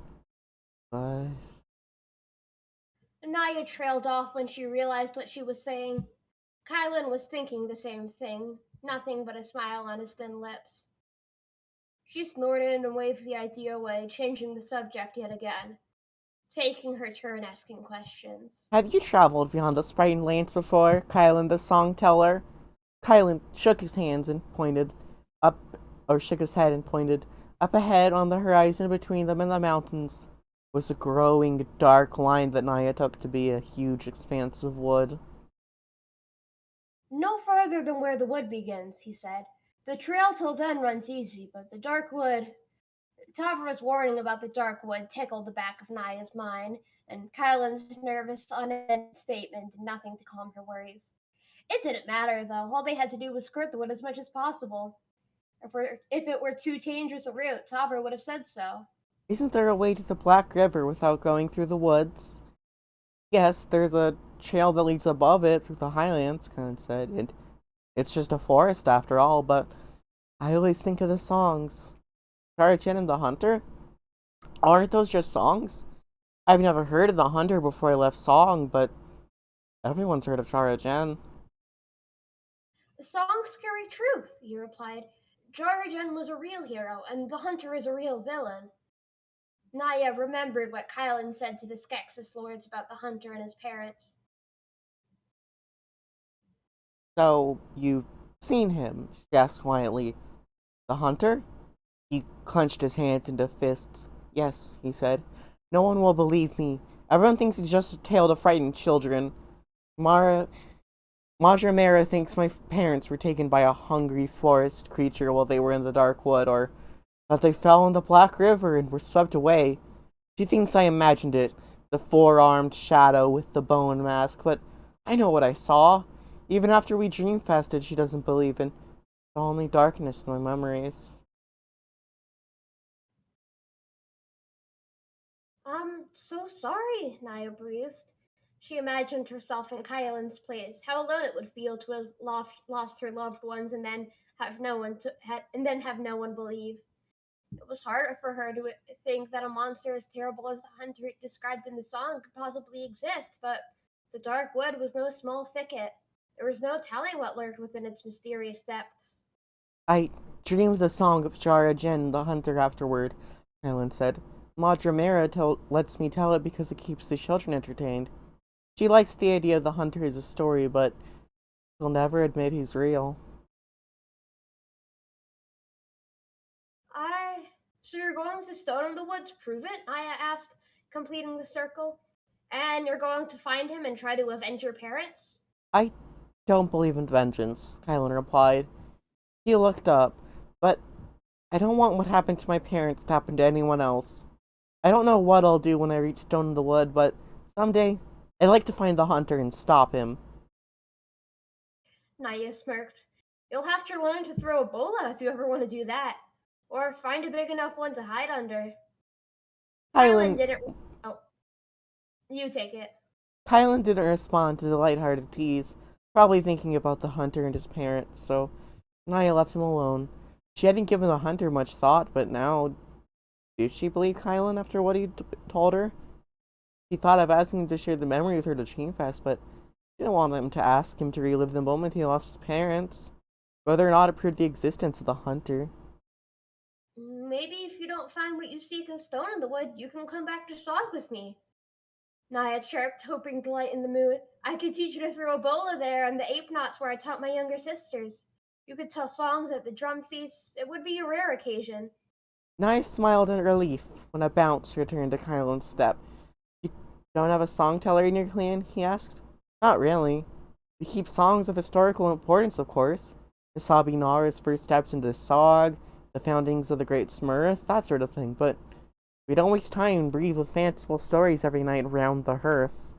but Naya trailed off when she realized what she was saying. Kylan was thinking the same thing, nothing but a smile on his thin lips. She snorted and waved the idea away, changing the subject yet again, taking her turn asking questions. have you traveled beyond the Sprighten Lands before, Kylan the song teller? Kylan shook his hands and pointed up, or shook his head and pointed up ahead on the horizon between them and the mountains was a growing dark line that Naya took to be a huge expanse of wood. No farther than where the wood begins, he said. The trail till then runs easy, but the dark wood. Tavra's warning about the dark wood tickled the back of Naya's mind, and Kylan's nervous, unending statement did nothing to calm her worries. It didn't matter, though. All they had to do was skirt the wood as much as possible. If it were too dangerous a route, Tavra would have said so. Isn't there a way to the Black River without going through the woods? Yes, there's a trail that leads above it through the highlands, Khan said, and it's just a forest after all, but I always think of the songs. Tarajan and the Hunter? Aren't those just songs? I've never heard of the Hunter before I left Song, but everyone's heard of Tarajan. The song's scary truth, he replied. Jarajan was a real hero, and the hunter is a real villain. Naya remembered what Kylan said to the Skeksis lords about the hunter and his parents. So, you've seen him? She asked quietly. The hunter? He clenched his hands into fists. Yes, he said. No one will believe me. Everyone thinks it's just a tale to frighten children. Mara Madra Mara thinks my parents were taken by a hungry forest creature while they were in the dark wood, or that they fell in the Black River and were swept away. She thinks I imagined it, the four-armed shadow with the bone mask, but I know what I saw. Even after we dream-fasted, she doesn't believe in only darkness in my memories. I'm so sorry, Naya breathed. She imagined herself in Kylan's place, how alone it would feel to have lost her loved ones and then have no one believe. It was harder for her to think that a monster as terrible as the hunter described in the song could possibly exist, but the dark wood was no small thicket. There was no telling what lurked within its mysterious depths. I dreamed the song of Jara Jen, the hunter, afterward, Helen said. Madra Mara lets me tell it because it keeps the children entertained. She likes the idea of the hunter as a story, but she'll never admit he's real. I. So you're going to Stone in the Wood to prove it? Aya asked, completing the circle. And you're going to find him and try to avenge your parents? I don't believe in vengeance, Kylan replied. He looked up, but I don't want what happened to my parents to happen to anyone else. I don't know what I'll do when I reach Stone in the Wood, but someday I'd like to find the hunter and stop him. Naya smirked. You'll have to learn to throw a bola if you ever want to do that. Or find a big enough one to hide under. Kylan Kylan, didn't. Oh, you take it. Kylan didn't respond to the lighthearted tease, probably thinking about the hunter and his parents, so Naya left him alone. She hadn't given the hunter much thought, but now, did she believe Kylan after what he told her? He thought of asking him to share the memory with her to Dreamfest, but she didn't want him to ask him to relive the moment he lost his parents, whether or not it proved the existence of the hunter. Maybe if you don't find what you seek in Stone in the Wood, you can come back to Sog with me. Naya chirped, hoping to lighten the mood. I could teach you to throw a bola there and the ape knots where I taught my younger sisters. You could tell songs at the drum feasts. It would be a rare occasion. Naya smiled in relief when a bounce returned to Kylan's step. You don't have a song teller in your clan? He asked. Not really. We keep songs of historical importance, of course. Isabi Nara's first steps into Sog, the foundings of the Great Smurf, that sort of thing, but we don't waste time and breathe with fanciful stories every night round the hearth.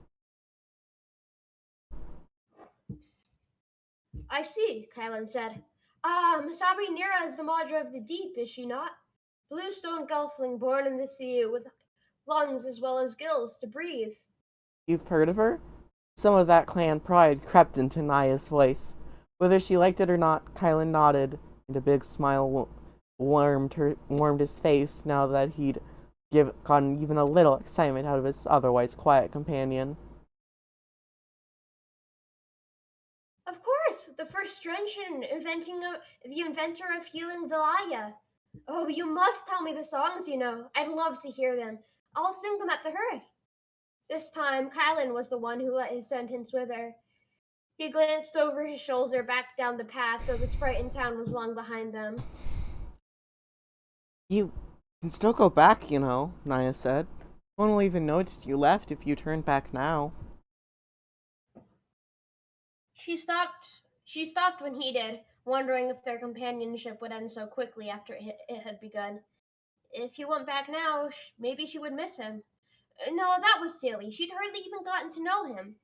I see, Kylan said. Ah, Masabi Nira is the Madra of the Deep, is she not? Bluestone Gelfling born in the sea with lungs as well as gills to breathe. You've heard of her? Some of that clan pride crept into Naya's voice. Whether she liked it or not, Kylan nodded, and a big smile warmed his face now that he'd gotten even a little excitement out of his otherwise quiet companion. Of course, the first Drenchen the inventor of healing Vilaya. Oh, you must tell me the songs you know. I'd love to hear them. I'll sing them at the hearth. This time, Kylan was the one who let his sentence wither. He glanced over his shoulder back down the path, though the sprite in town was long behind them. You can still go back, Naya said. No one will even notice you left if you turn back now. She stopped when he did, wondering if their companionship would end so quickly after it had begun. If he went back now, maybe she would miss him. No, that was silly. She'd hardly even gotten to know him.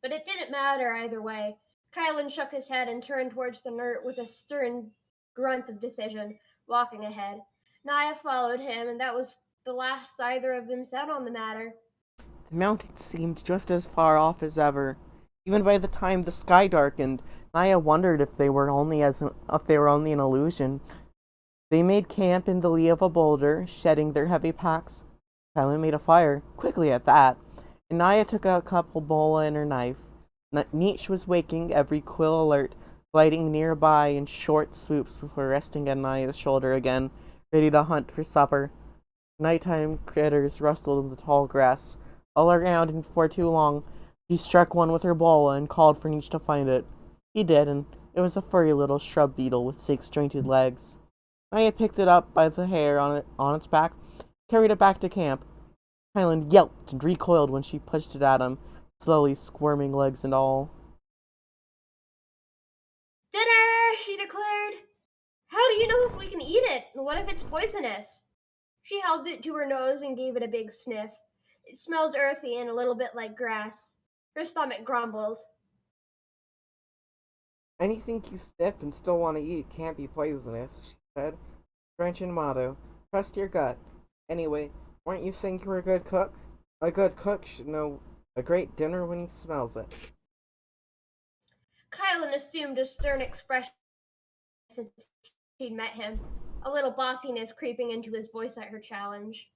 But it didn't matter either way. Kylan shook his head and turned towards the Nert with a stern grunt of decision, walking ahead. Naya followed him, and that was the last either of them said on the matter. The mountains seemed just as far off as ever. Even by the time the sky darkened, Naya wondered if they were only an illusion. They made camp in the lee of a boulder, shedding their heavy packs. Kylan made a fire, quickly at that, and Naya took out a couple bola and her knife. Nietzsche was waking, every quill alert, gliding nearby in short swoops before resting on Naya's shoulder again, ready to hunt for supper. Nighttime critters rustled in the tall grass all around, and before too long, she struck one with her bola and called for each to find it. He did, and it was a furry little shrub beetle with 6 jointed legs. Naya picked it up by the hair on its back, carried it back to camp. Kylan yelped and recoiled when she pushed it at him, slowly squirming legs and all. Dinner, she declared. How do you know if we can eat it? And what if it's poisonous? She held it to her nose and gave it a big sniff. It smelled earthy and a little bit like grass. Her stomach grumbled. Anything you sniff and still want to eat can't be poisonous, she said. French motto. Trust your gut. Anyway, weren't you saying you were a good cook? A good cook should know a great dinner when he smells it. Kylan assumed a stern expression since she'd met him, a little bossiness creeping into his voice at her challenge.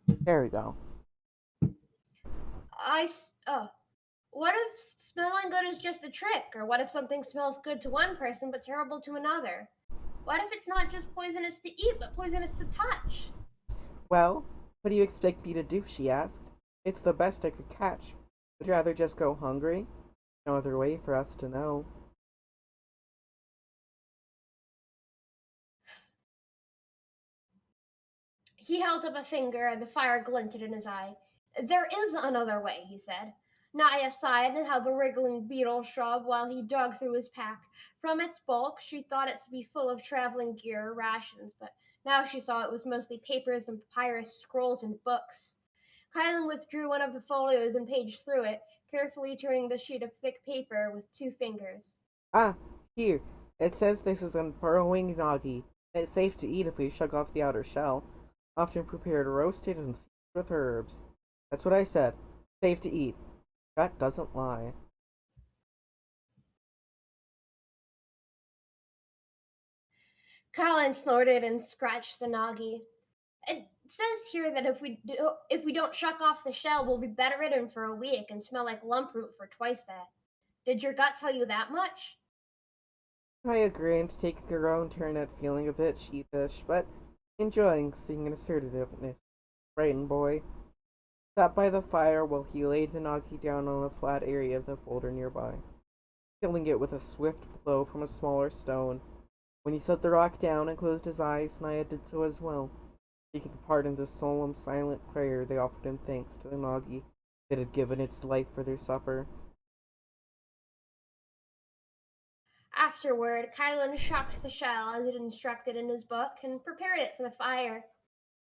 There we go. What if smelling good is just a trick? Or what if something smells good to one person but terrible to another? What if it's not just poisonous to eat, but poisonous to touch? Well, what do you expect me to do? She asked. It's the best I could catch. Would you rather just go hungry? No other way for us to know. He held up a finger and the fire glinted in his eye. There is another way, he said. Naya sighed and held the wriggling beetle shrub while he dug through his pack. From its bulk, she thought it to be full of traveling gear or rations, but now she saw it was mostly papers and papyrus scrolls and books. Kylan withdrew one of the folios and paged through it, carefully turning the sheet of thick paper with 2 fingers. Ah, here. It says this is a burrowing noggy. It's safe to eat if we shuck off the outer shell. Often prepared roasted and seasoned with herbs. That's what I said. Safe to eat. Gut doesn't lie. Kylan snorted and scratched the noggy. It says here that if we don't shuck off the shell, we'll be bedridden for a week and smell like lump root for twice that. Did your gut tell you that much? I grinned, taking her own turn at feeling a bit sheepish, but enjoying seeing an assertiveness. Frightened boy. Sat by the fire while he laid the noggy down on a flat area of the boulder nearby, killing it with a swift blow from a smaller stone. When he set the rock down and closed his eyes, Naya did so as well, taking part in the solemn, silent prayer they offered in thanks to the noggy that had given its life for their supper. Afterward, Kylan shocked the shell as it instructed in his book and prepared it for the fire.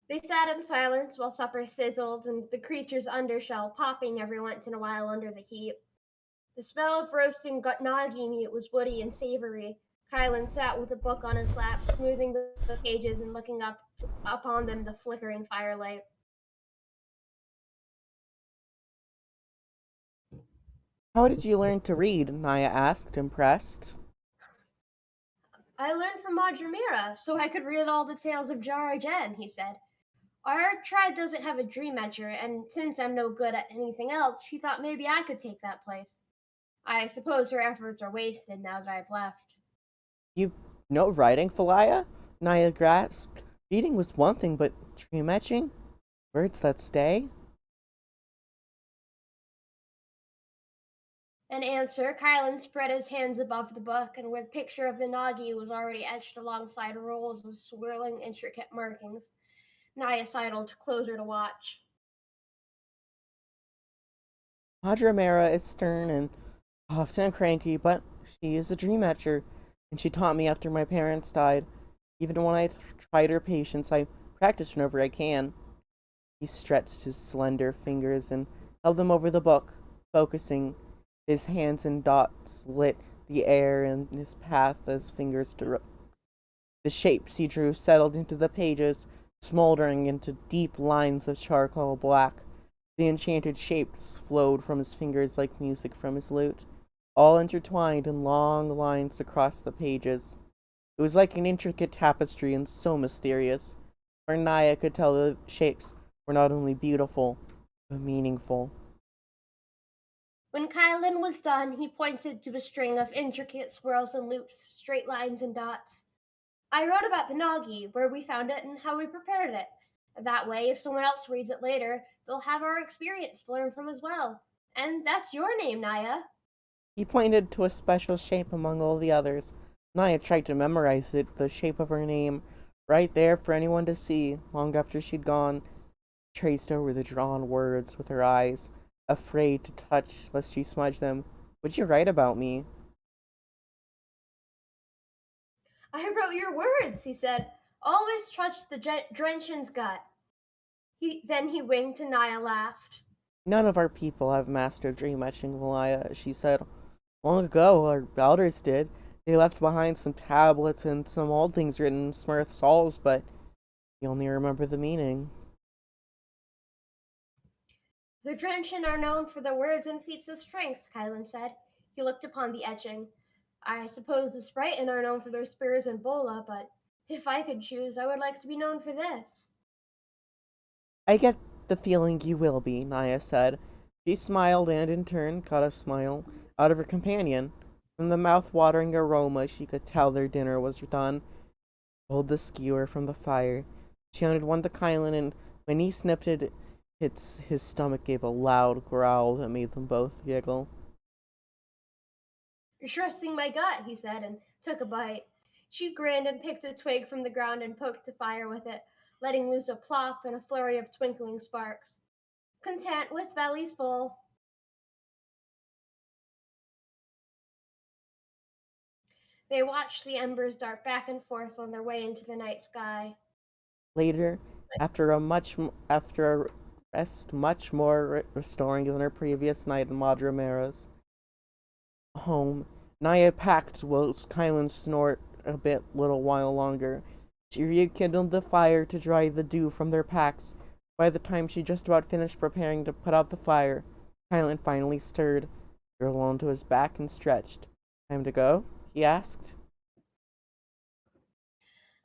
They sat in silence while supper sizzled and the creature's undershell popping every once in a while under the heat. The smell of roasting nagi meat was woody and savory. Kylan sat with a book on his lap, smoothing the pages and looking upon them the flickering firelight. How did you learn to read? Naya asked, impressed. I learned from Madramira, so I could read all the tales of Jara Jen, he said. Our tribe doesn't have a dream etcher, and since I'm no good at anything else, she thought maybe I could take that place. I suppose her efforts are wasted now that I've left. You know writing, Phalia? Naya grasped. Reading was one thing, but dream etching? Words that stay? In answer, Kylan spread his hands above the book, and where the picture of the Nagi was already etched alongside rolls of swirling, intricate markings, Naya sidled closer to watch. Madra Mera is stern and often cranky, but she is a dream etcher, and she taught me after my parents died. Even when I tried her patience, I practiced whenever I can. He stretched his slender fingers and held them over the book, focusing. His hands and dots lit the air in his path as fingers drew. The shapes he drew settled into the pages, smoldering into deep lines of charcoal black. The enchanted shapes flowed from his fingers like music from his lute, all intertwined in long lines across the pages. It was like an intricate tapestry and so mysterious, where Naya could tell the shapes were not only beautiful, but meaningful. When Kylan was done, he pointed to a string of intricate swirls and loops, straight lines and dots. I wrote about the Nagi, where we found it and how we prepared it. That way, if someone else reads it later, they'll have our experience to learn from as well. And that's your name, Naya. He pointed to a special shape among all the others. Naya tried to memorize it, the shape of her name, right there for anyone to see, long after she'd gone. Traced over the drawn words with her eyes, afraid to touch lest she smudge them. What'd you write about me? I wrote your words, he said. Always trust the Drench's gut. Then he winked and Naya laughed. None of our people have mastered dream etching, Valaya, she said. Long ago, our elders did. They left behind some tablets and some old things written in Smurf souls, but you only remember the meaning. The Drenchen are known for their words and feats of strength, Kylan said. He looked upon the etching. I suppose the Sprighten are known for their spears and bola, but if I could choose, I would like to be known for this. I get the feeling you will be, Naya said. She smiled and, in turn, caught a smile out of her companion. From the mouth-watering aroma, she could tell their dinner was done. Pulled the skewer from the fire. She handed one to Kylan, and when he sniffed it, his stomach gave a loud growl that made them both giggle. You're trusting my gut, he said, and took a bite. She grinned and picked a twig from the ground and poked the fire with it, letting loose a plop and a flurry of twinkling sparks. Content with bellies full, they watched the embers dart back and forth on their way into the night sky. Later, after a rest much more restoring than her previous night in Madramera's home, Naya packed whilst Kylan snored a little while longer. She rekindled the fire to dry the dew from their packs. By the time she just about finished preparing to put out the fire, Kylan finally stirred, curled onto his back and stretched. Time to go? He asked.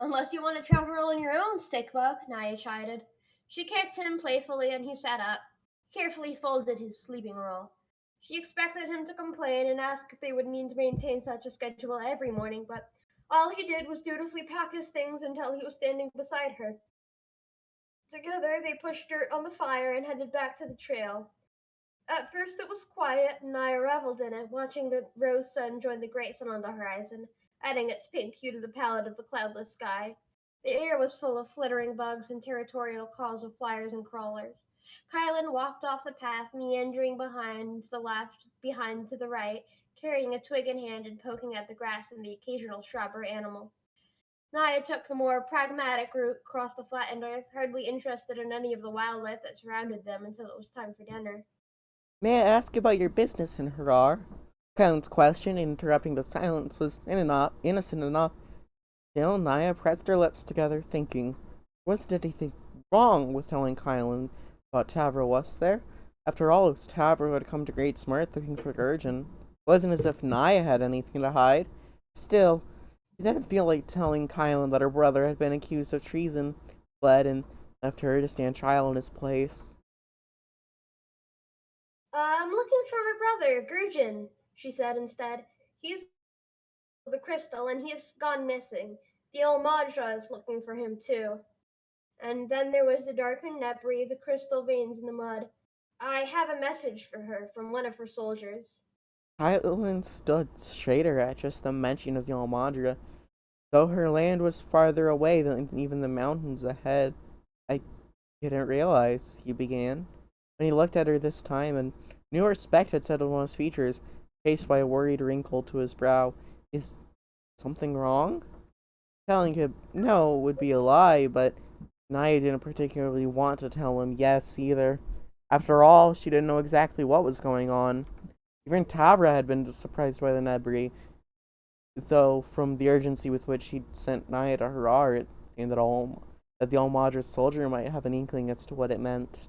Unless you want to travel on your own, Stickbug, Naya chided. She kicked him playfully and he sat up, carefully folded his sleeping roll. She expected him to complain and ask if they would need to maintain such a schedule every morning, but all he did was dutifully pack his things until he was standing beside her. Together, they pushed dirt on the fire and headed back to the trail. At first, it was quiet, and Naya reveled in it, watching the rose sun join the great sun on the horizon, adding its pink hue to the palette of the cloudless sky. The air was full of flittering bugs and territorial calls of flyers and crawlers. Kylan walked off the path, meandering behind to the left, behind to the right, carrying a twig in hand and poking at the grass and the occasional shrub or animal. Naya took the more pragmatic route across the flattened earth, hardly interested in any of the wildlife that surrounded them until it was time for dinner. May I ask about your business in Harar? Kylan's question, interrupting the silence, was innocent enough. Still, Naya pressed her lips together, thinking. Wasn't anything wrong with telling Kylan about Tavra, was there? After all, it was Tavra who had come to Great Smurth looking for Gurgen. It wasn't as if Naya had anything to hide. Still, she didn't feel like telling Kylan that her brother had been accused of treason, fled, and left her to stand trial in his place. I'm looking for my brother, Gurjin, she said instead. He's the crystal and he's gone missing. The old Madra is looking for him too. And then there was the darkened Nebri, the crystal veins in the mud. I have a message for her from one of her soldiers. Kylan stood straighter at just the mention of the Almandra, though her land was farther away than even the mountains ahead. I didn't realize, he began. When he looked at her this time, and new respect had settled on his features, faced by a worried wrinkle to his brow. Is something wrong? Telling him no would be a lie, but Naya didn't particularly want to tell him yes either. After all, she didn't know exactly what was going on. Even Tavra had been surprised by the Nebri, though from the urgency with which he'd sent Naya to Harar, it seemed that the Almadra's soldier might have an inkling as to what it meant.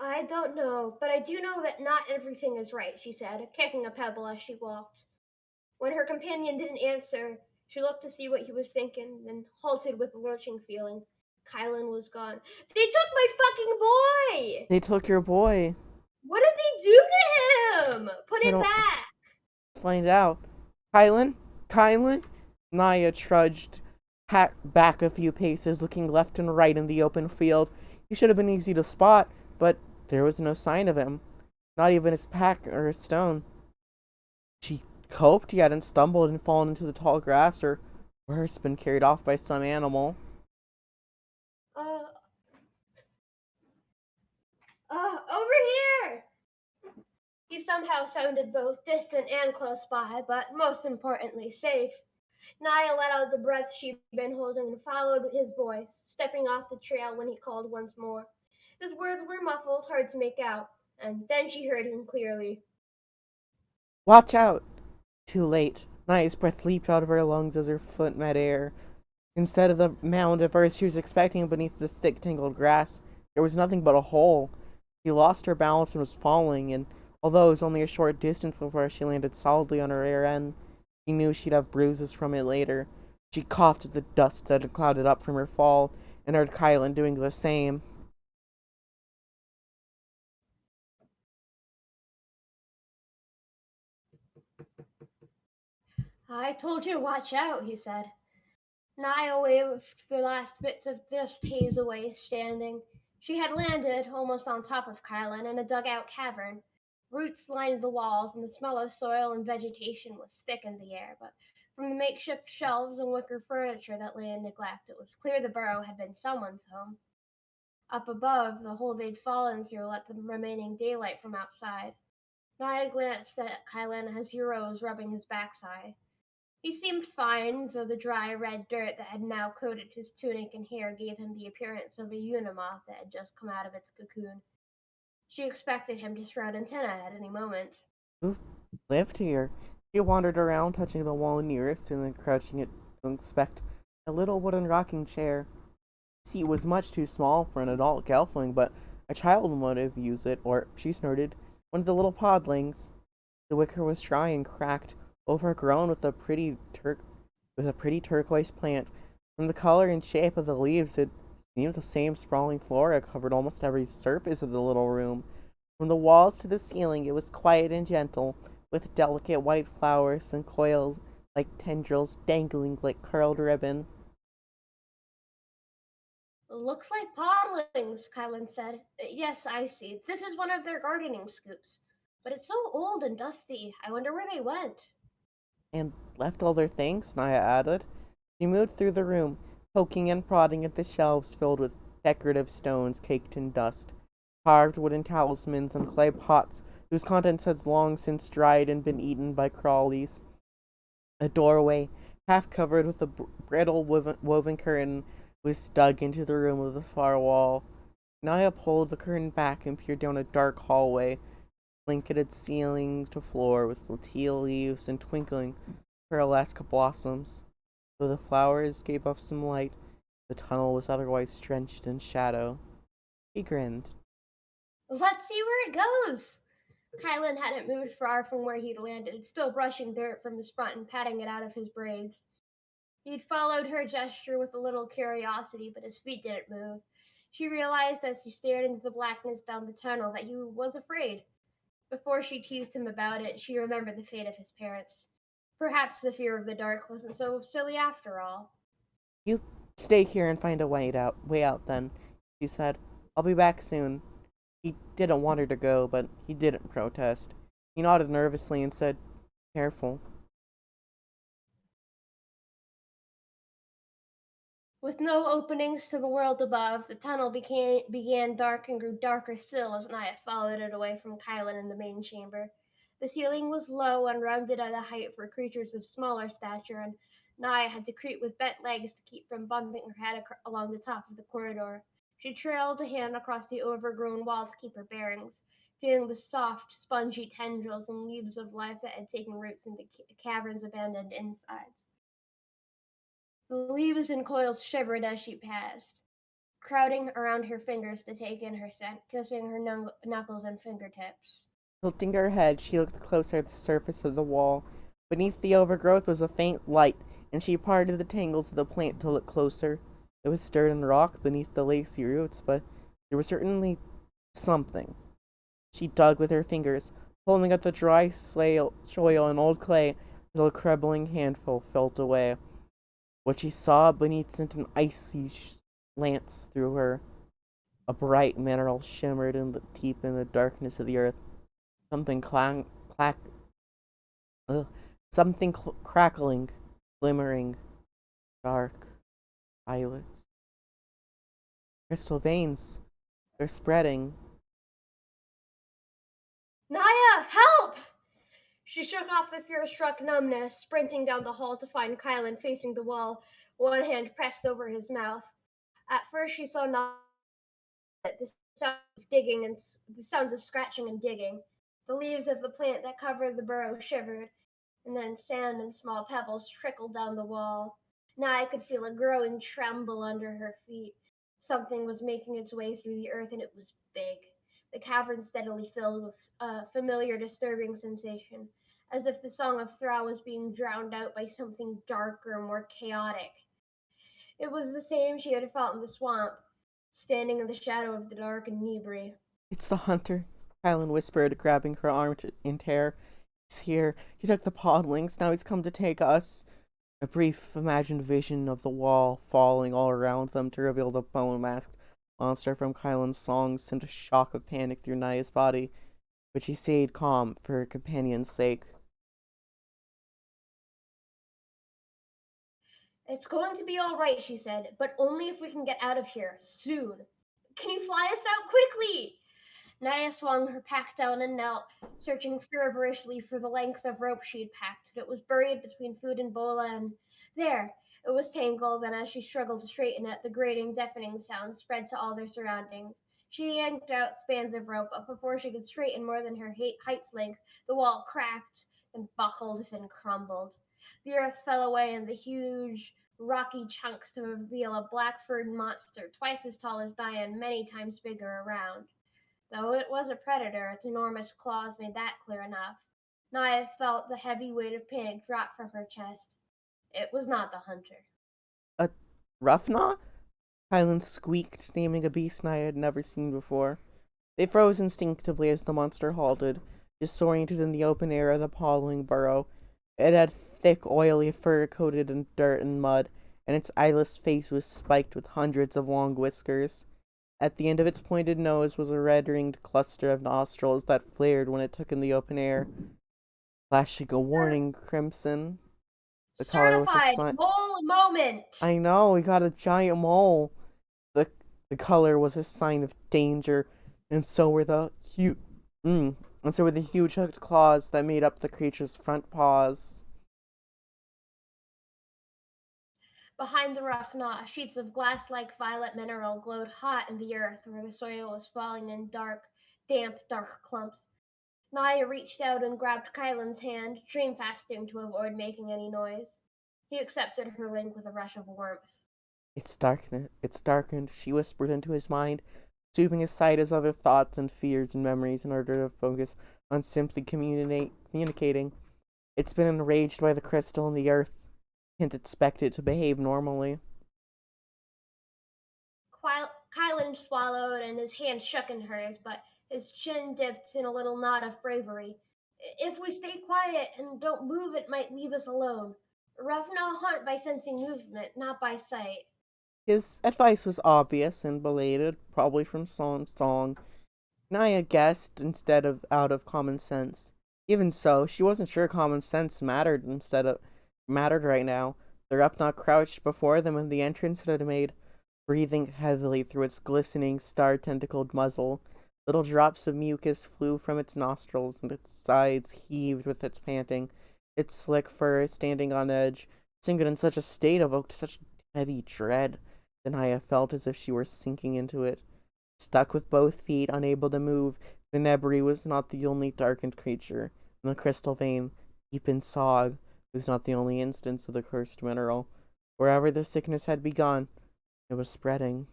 I don't know, but I do know that not everything is right, she said, kicking a pebble as she walked. When her companion didn't answer, she looked to see what he was thinking, then halted with a lurching feeling. Kylan was gone. They took my fucking boy! They took your boy. What did they do to him? Put I him don't back. find out. Kylan? Kylan? Naya trudged back a few paces, looking left and right in the open field. He should have been easy to spot, but there was no sign of him. Not even his pack or his stone. She hoped he hadn't stumbled and fallen into the tall grass, or worse, been carried off by some animal. Uh, over here! He somehow sounded both distant and close by, but most importantly, safe. Naya let out the breath she'd been holding and followed his voice, stepping off the trail when he called once more. His words were muffled, hard to make out, and then she heard him clearly. Watch out! Too late. Naya's breath leaped out of her lungs as her foot met air. Instead of the mound of earth she was expecting beneath the thick, tangled grass, there was nothing but a hole. She lost her balance and was falling, and although it was only a short distance before she landed solidly on her rear end, she knew she'd have bruises from it later. She coughed at the dust that had clouded up from her fall, and heard Kylan doing the same. I told you to watch out, he said. Naya waved the last bits of dust haze away, standing. She had landed, almost on top of Kylan, in a dugout cavern. Roots lined the walls, and the smell of soil and vegetation was thick in the air, but from the makeshift shelves and wicker furniture that lay in neglect, it was clear the burrow had been someone's home. Up above, the hole they'd fallen through let the remaining daylight from outside. Naya glanced at Kylan as he rose, rubbing his backside. He seemed fine, though the dry red dirt that had now coated his tunic and hair gave him the appearance of a unimoth that had just come out of its cocoon. She expected him to sprout antennae at any moment. Who lived here? She wandered around, touching the wall nearest and then crouching it to inspect a little wooden rocking chair. The seat was much too small for an adult gelfling, but a child would have used it, or, she snorted, one of the little podlings. The wicker was dry and cracked, overgrown with a pretty turquoise plant. From the color and shape of the leaves, it seemed the same sprawling flora covered almost every surface of the little room. From the walls to the ceiling, it was quiet and gentle, with delicate white flowers and coils like tendrils dangling like curled ribbon. Looks like podlings, Kylan said. Yes, I see. This is one of their gardening scoops. But it's so old and dusty. I wonder where they went. And left all their things, Naya added. She moved through the room, poking and prodding at the shelves filled with decorative stones caked in dust, carved wooden talismans and clay pots whose contents had long since dried and been eaten by crawlies. A doorway, half covered with a brittle woven curtain, was dug into the room of the far wall. Naya pulled the curtain back and peered down a dark hallway, blanketed ceiling to floor with teal leaves and twinkling pearlesque blossoms. Though the flowers gave off some light, the tunnel was otherwise drenched in shadow. He grinned. Let's see where it goes. Kylan hadn't moved far from where he'd landed, still brushing dirt from his front and patting it out of his braids. He'd followed her gesture with a little curiosity, but his feet didn't move. She realized as he stared into the blackness down the tunnel that he was afraid. Before she teased him about it, she remembered the fate of his parents. Perhaps the fear of the dark wasn't so silly after all. You stay here and find a way out then, he said. I'll be back soon. He didn't want her to go, but he didn't protest. He nodded nervously and said, careful. With no openings to the world above, the tunnel began dark and grew darker still as Naya followed it away from Kylan in the main chamber. The ceiling was low and rounded at a height for creatures of smaller stature, and Naya had to creep with bent legs to keep from bumping her head along the top of the corridor. She trailed a hand across the overgrown wall to keep her bearings, feeling the soft, spongy tendrils and leaves of life that had taken roots into the cavern's abandoned insides. The leaves and coils shivered as she passed, crowding around her fingers to take in her scent, kissing her knuckles and fingertips. Tilting her head, she looked closer at the surface of the wall. Beneath the overgrowth was a faint light, and she parted the tangles of the plant to look closer. It was dirt and rock beneath the lacy roots, but there was certainly something. She dug with her fingers, pulling at the dry soil and old clay until a crumbling handful fell away. What she saw beneath sent an icy lance through her. A bright mineral shimmered deep in the darkness of the earth. Something ugh, something crackling, glimmering, dark, violet. Crystal veins. They're spreading. Naya, help! She shook off the fear-struck numbness, sprinting down the hall to find Kylan facing the wall, one hand pressed over his mouth. At first, she saw nothing but the sound of digging and the sounds of scratching and digging. The leaves of the plant that covered the burrow shivered, and then sand and small pebbles trickled down the wall. Naya could feel a growing tremble under her feet. Something was making its way through the earth, and it was big. The cavern steadily filled with a familiar, disturbing sensation, as if the song of Thra was being drowned out by something darker, more chaotic. It was the same she had felt in the swamp, standing in the shadow of the dark and Nebri. It's the hunter, Kylan whispered, grabbing her arm in terror. He's here. He took the podlings. Now he's come to take us. A brief imagined vision of the wall falling all around them to reveal the bone-masked monster from Kylan's songs sent a shock of panic through Naya's body, but she stayed calm for her companion's sake. It's going to be all right, she said, but only if we can get out of here soon. Can you fly us out quickly? Naya swung her pack down and knelt, searching feverishly for the length of rope she'd packed. It was buried between food and bola, and there, it was tangled, and as she struggled to straighten it, the grating, deafening sound spread to all their surroundings. She yanked out spans of rope, but before she could straighten more than her height's length, the wall cracked, then buckled, then crumbled. The earth fell away, and the huge, rocky chunks to reveal a black-furred monster twice as tall as Naya and many times bigger around. Though it was a predator, its enormous claws made that clear enough. Naya felt the heavy weight of panic drop from her chest. It was not the hunter. A Ruffnaw? Kylan squeaked, naming a beast Naya had never seen before. They froze instinctively as the monster halted, disoriented in the open air of the pawing burrow. It had thick, oily fur coated in dirt and mud, and its eyeless face was spiked with hundreds of long whiskers. At the end of its pointed nose was a red-ringed cluster of nostrils that flared when it took in the open air, flashing a warning crimson. The color was a Certified sign. mole moment! I know, we got a giant mole. The the color was a sign of danger, and so were the huge hooked claws that made up the creature's front paws. Behind the rough knot, sheets of glass-like violet mineral glowed hot in the earth where the soil was falling in dark clumps. Naya reached out and grabbed Kylan's hand, dream fasting to avoid making any noise. He accepted her link with a rush of warmth. It's darkened, she whispered into his mind, sweeping aside his other thoughts and fears and memories in order to focus on simply communicating. It's been enraged by the crystal and the earth. Can't expect it to behave normally. Kylan swallowed and his hand shook in hers, but his chin dipped in a little nod of bravery. If we stay quiet and don't move, it might leave us alone. Ravna hunt by sensing movement, not by sight. His advice was obvious and belated, probably from song. Naya guessed instead of out of common sense. Even so, she wasn't sure common sense mattered right now. The Rupnot crouched before them in the entrance it had made, breathing heavily through its glistening, star-tentacled muzzle. Little drops of mucus flew from its nostrils, and its sides heaved with its panting. Its slick fur, standing on edge, sinking in such a state, evoked such heavy dread that Naya felt as if she were sinking into it. Stuck with both feet, unable to move, the Nebri was not the only darkened creature, and the crystal vein, deep in Sog, was not the only instance of the cursed mineral. Wherever the sickness had begun, it was spreading.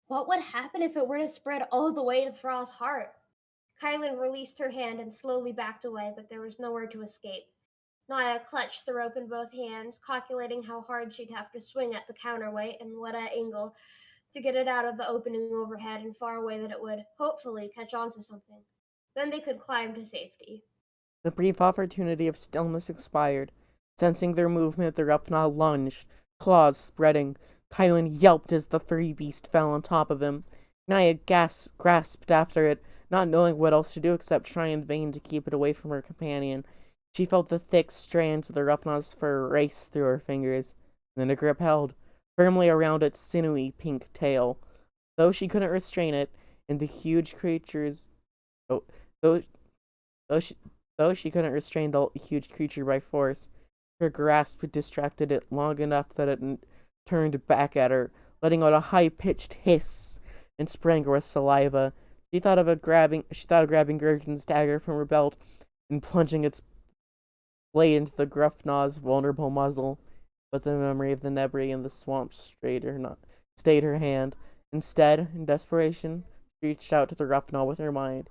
What would happen if it were to spread all the way to Thrall's heart? Kylan released her hand and slowly backed away, but there was nowhere to escape. Naya clutched the rope in both hands, calculating how hard she'd have to swing at the counterweight and what angle to get it out of the opening overhead and far away that it would, hopefully, catch on to something. Then they could climb to safety. The brief opportunity of stillness expired. Sensing their movement, the Rupnaw lunged, claws spreading. Kylan yelped as the furry beast fell on top of him. Naya grasped after it, not knowing what else to do except try in vain to keep it away from her companion. She felt the thick strands of the Rupnaw's fur race through her fingers. Then a grip held, firmly around its sinewy pink tail. Though she couldn't restrain it, and the huge creature's... Oh, though, though she... Though she couldn't restrain the huge creature by force, her grasp distracted it long enough that it turned back at her, letting out a high-pitched hiss and sprang with saliva. She thought of grabbing Gurgen's dagger from her belt and plunging its blade into the Gruffnaw's vulnerable muzzle, but the memory of the Nebri and the swamp stayed her hand. Instead, in desperation, she reached out to the Ruffnaw with her mind.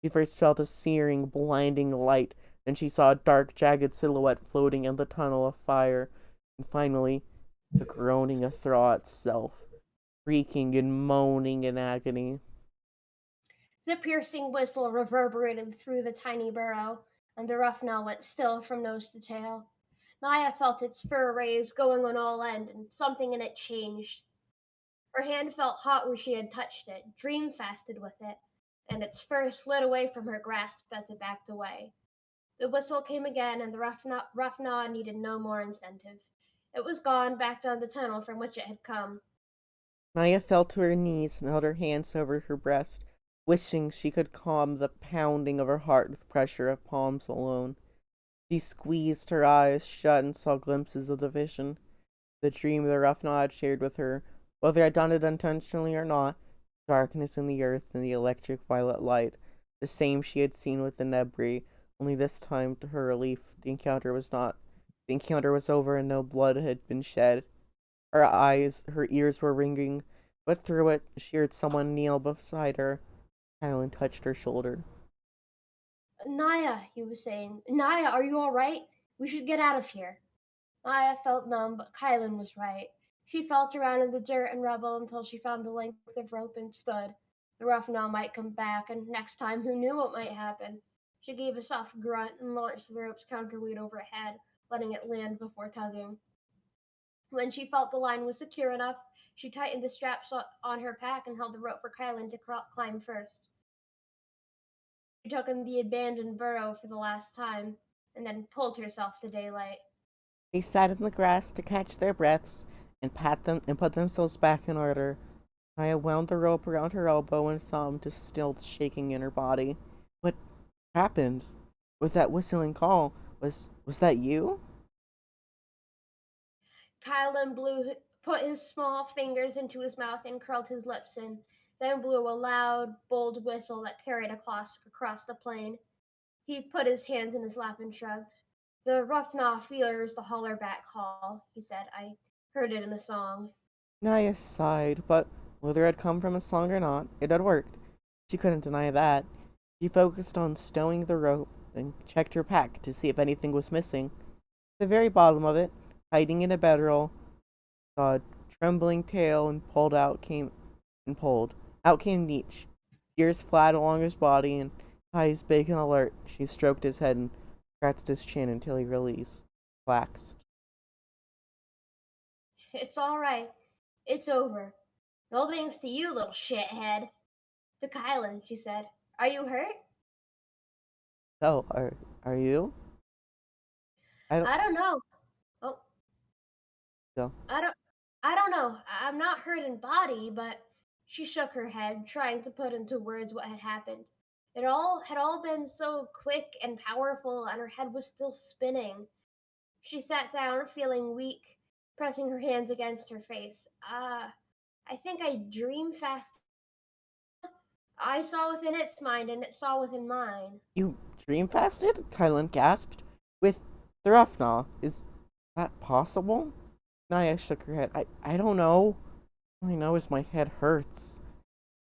She first felt a searing, blinding light, then she saw a dark, jagged silhouette floating in the tunnel of fire, and finally, the groaning of Thraw itself, creaking and moaning in agony. The piercing whistle reverberated through the tiny burrow, and the Ruffnaw went still from nose to tail. Naya felt its fur raise going on all ends, and something in it changed. Her hand felt hot where she had touched it, dream fasted with it, and its fur slid away from her grasp as it backed away. The whistle came again, and the Ruffnaw needed no more incentive. It was gone back down the tunnel from which it had come. Naya fell to her knees and held her hands over her breast, wishing she could calm the pounding of her heart with pressure of palms alone. She squeezed her eyes shut and saw glimpses of the vision, the dream the Ruffnaw had shared with her, whether I'd done it intentionally or not. Darkness in the earth and the electric violet light, the same she had seen with the Nebri, only this time, to her relief, the encounter was over and no blood had been shed. Her ears were ringing, but through it, she heard someone kneel beside her. Kylan touched her shoulder. Naya, he was saying. Naya, are you all right? We should get out of here. Naya felt numb, but Kylan was right. She felt around in the dirt and rubble until she found the length of rope and stood. The Ruffnaw might come back, and next time who knew what might happen? She gave a soft grunt and launched the rope's counterweight overhead, letting it land before tugging. When she felt the line was secure enough, she tightened the straps on her pack and held the rope for Kylan to climb first. She took in the abandoned burrow for the last time, and then pulled herself to daylight. They sat in the grass to catch their breaths and put themselves back in order. Naya wound the rope around her elbow and thumb to still the shaking in her body. What happened? With that whistling call, was that you? Kylan put his small fingers into his mouth and curled his lips in, then blew a loud, bold whistle that carried across the plain. He put his hands in his lap and shrugged. The Ruffnaw fears the holler-back call, he said. I heard it in a song. Naya sighed, but whether it had come from a song or not, it had worked. She couldn't deny that. She focused on stowing the rope, then checked her pack to see if anything was missing. At the very bottom of it, hiding in a bedroll, saw a trembling tail and pulled. Out came Nietzsche, ears flat along his body and eyes big and alert. She stroked his head and scratched his chin until he relaxed. It's all right. It's over. No thanks to you, little shithead. To Kylan, she said. Are you hurt? So, are you? I don't know. Oh, So, I don't I don't know. I'm not hurt in body, but she shook her head, trying to put into words what had happened. It all had all been so quick and powerful, and her head was still spinning. She sat down, feeling weak, pressing her hands against her face. I think I dream fast. I saw within its mind, and it saw within mine. you dream fasted? Kylan gasped. With Thrufna, is that possible? Naya shook her head. I don't know. All I know is my head hurts.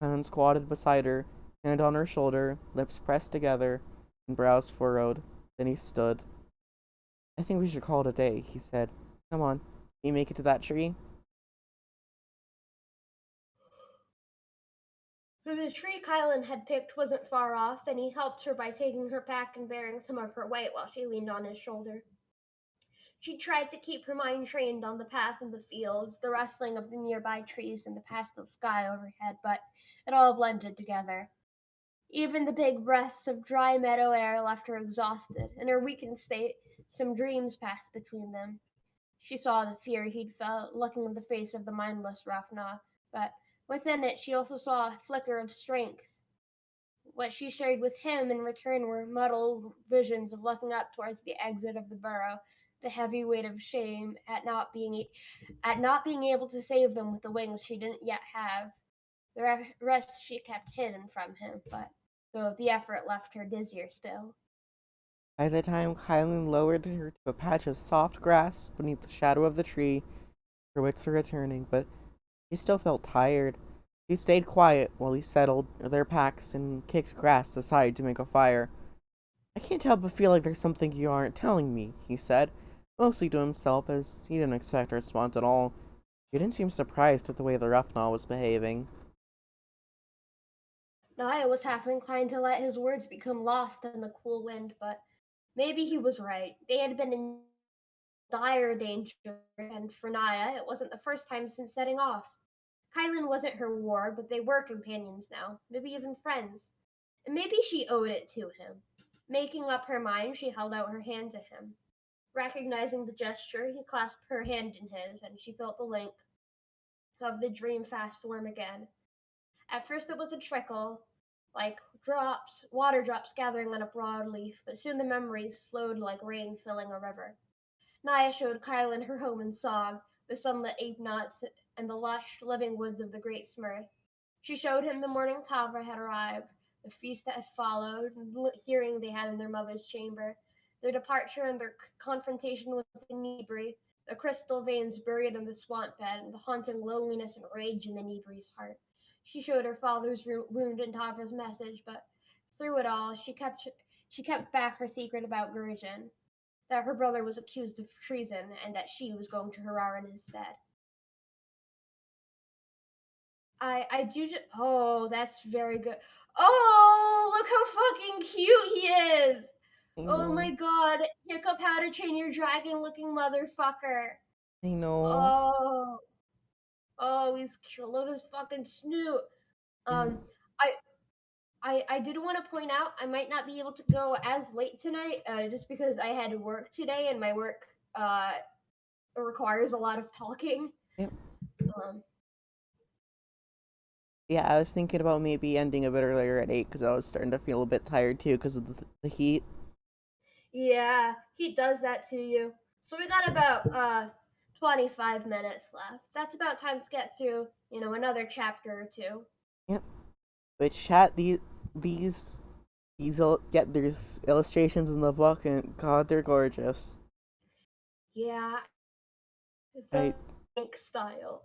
Kylan squatted beside her, hand on her shoulder, lips pressed together, and brows furrowed. Then he stood. I think we should call it a day, he said. Come on, can you make it to that tree? The tree Kylan had picked wasn't far off, and he helped her by taking her pack and bearing some of her weight while she leaned on his shoulder. She tried to keep her mind trained on the path in the fields, the rustling of the nearby trees, and the pastel sky overhead, but it all blended together. Even the big breaths of dry meadow air left her exhausted. In her weakened state, some dreams passed between them. She saw the fear he'd felt looking in the face of the mindless Rafna, but within it she also saw a flicker of strength. What she shared with him in return were muddled visions of looking up towards the exit of the burrow, the heavy weight of shame at not being able to save them with the wings she didn't yet have. The rest she kept hidden from him, but though the effort left her dizzier still. By the time Kylan lowered her to a patch of soft grass beneath the shadow of the tree, her wits were returning, but she still felt tired. She stayed quiet while he settled their packs and kicked grass aside to make a fire. I can't help but feel like there's something you aren't telling me, he said, mostly to himself as he didn't expect a response at all. He didn't seem surprised at the way the Roughnall was behaving. Naya was half inclined to let his words become lost in the cool wind, but maybe he was right. They had been in dire danger, and for Naya, it wasn't the first time since setting off. Kylan wasn't her ward, but they were companions now, maybe even friends. And maybe she owed it to him. Making up her mind, she held out her hand to him. Recognizing the gesture, he clasped her hand in his, and she felt the link of the dream fast warm again. At first, it was a trickle, like water drops gathering on a broad leaf, but soon the memories flowed like rain filling a river. Naya showed Kylan her home in Sog, the sunlit ape knots, and the lush, living woods of the Great Smurf. She showed him the morning Tavra had arrived, the feast that had followed, the hearing they had in their mother's chamber, their departure and their confrontation with the Nibri, the crystal veins buried in the swamp bed, and the haunting loneliness and rage in the Nibri's heart. She showed her father's wound and Tavra's message, but through it all, she kept back her secret about Gurjin, that her brother was accused of treason and that she was going to Hararan instead. I do just, oh, that's very good. Oh, look how fucking cute he is. I Oh my know, god, Hiccup how to train your dragon looking motherfucker. I know. Oh, oh, he's cute. Look at his fucking snoot. Yeah, Um, I I did want to point out I might not be able to go as late tonight, just because I had to work today and my work uh requires a lot of talking. yeah, Um, yeah. I was thinking about maybe ending a bit earlier at 8 because I was starting to feel a bit tired too because of the heat. yeah, he does that to you. So we got about 25 minutes left. That's about time to get through, another chapter or two. Yep. But chat these yeah, there's illustrations in the book and God, they're gorgeous. Yeah, it's I a ink style.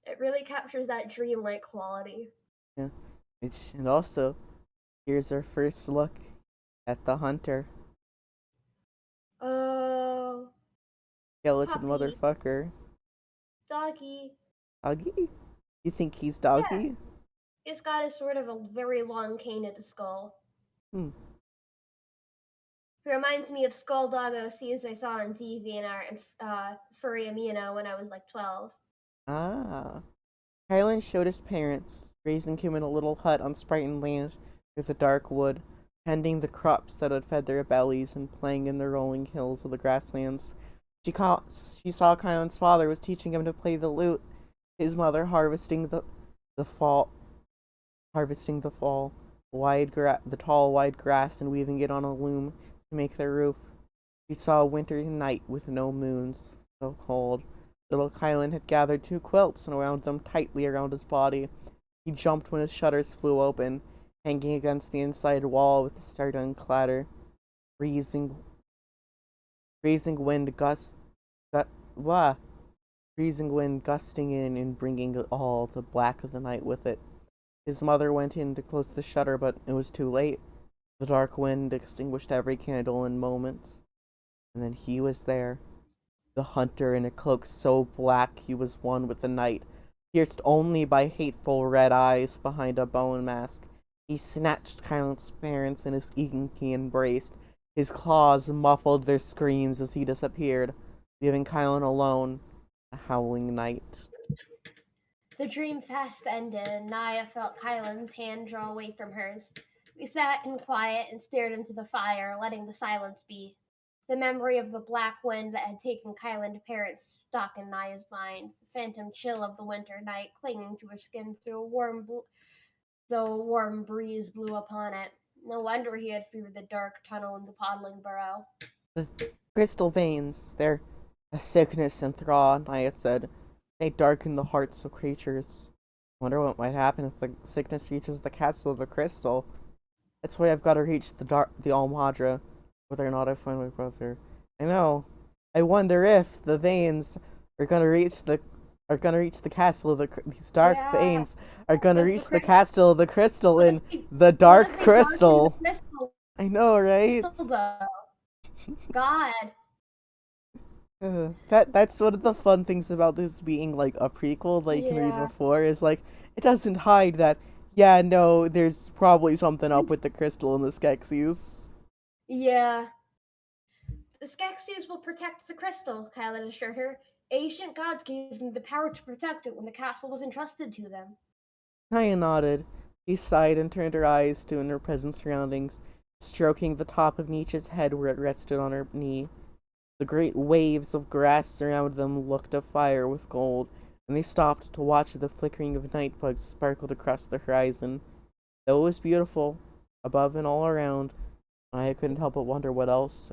It really captures that dreamlike quality. Yeah. And also here's our first look at the hunter, Oh, skeleton puppy, motherfucker. doggy. Doggy? You think he's Yeah, doggy? it's got a sort of a very long cane at the skull. Hmm. It reminds me of Skull Dog OCs I saw on TV and Furry Amino when I was like 12. Ah. Kylan showed his parents, raising him in a little hut on Sprighton Land with a dark wood, tending the crops that had fed their bellies and playing in the rolling hills of the grasslands. She saw Kylan's father was teaching him to play the lute, his mother the fall harvesting the fall, the tall wide grass and weaving it on a loom to make their roof. She saw a winter night with no moons, so cold. Little Kylan had gathered two quilts and wound them tightly around his body. He jumped when his shutters flew open, hanging against the inside wall with a startling clatter. Freezing, freezing wind gust, gut, blah, freezing wind gusting in and bringing all the black of the night with it. His mother went in to close the shutter, but it was too late. The dark wind extinguished every candle in moments. And then he was there, the hunter in a cloak so black he was one with the night, pierced only by hateful red eyes behind a bone mask. He snatched Kylan's parents in his inky embrace. His claws muffled their screams as he disappeared, leaving Kylan alone, a howling night. The dream fast ended, and Naya felt Kylan's hand draw away from hers. We sat in quiet and stared into the fire, letting the silence be. The memory of the black wind that had taken Kylan's parents stuck in Naya's mind, the phantom chill of the winter night clinging to her skin through though a warm breeze blew upon it. No wonder he had feared the dark tunnel in the Podling Burrow. The crystal veins, they're a sickness and thaw, Naya said. They darken the hearts of creatures. Wonder what might happen if the sickness reaches the castle of the crystal. That's why I've got to reach the Almadra, whether or not I find my brother. I know. I wonder if the veins are gonna reach the castle of these dark Yeah, veins are gonna that's the reach the crystal. castle of the crystal What in if they, the what dark if they darken the crystal. crystal I know, right? though? God. That's one of the fun things about this being like a prequel that you can read Yeah. before is like it doesn't hide that yeah, no, there's probably something up with the crystal and the Skeksis. Yeah. The Skeksis will protect the crystal, Kylan assured her. Ancient gods gave them the power to protect it when the castle was entrusted to them. Naya nodded. She sighed and turned her eyes to her present surroundings, stroking the top of Nietzsche's head where it rested on her knee. The great waves of grass around them looked afire with gold, and they stopped to watch the flickering of night bugs sparkled across the horizon. Though it was beautiful, above and all around, I couldn't help but wonder what else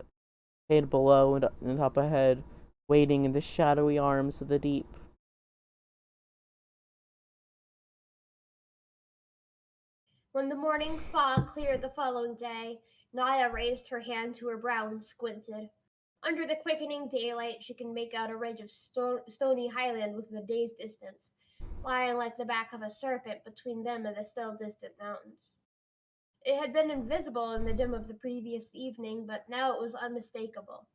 hid below and up ahead, waiting in the shadowy arms of the deep. When the morning fog cleared the following day, Naya raised her hand to her brow and squinted. Under the quickening daylight, she could make out a ridge of stony highland within a day's distance, lying like the back of a serpent between them and the still distant mountains. It had been invisible in the dim of the previous evening, but now it was unmistakable.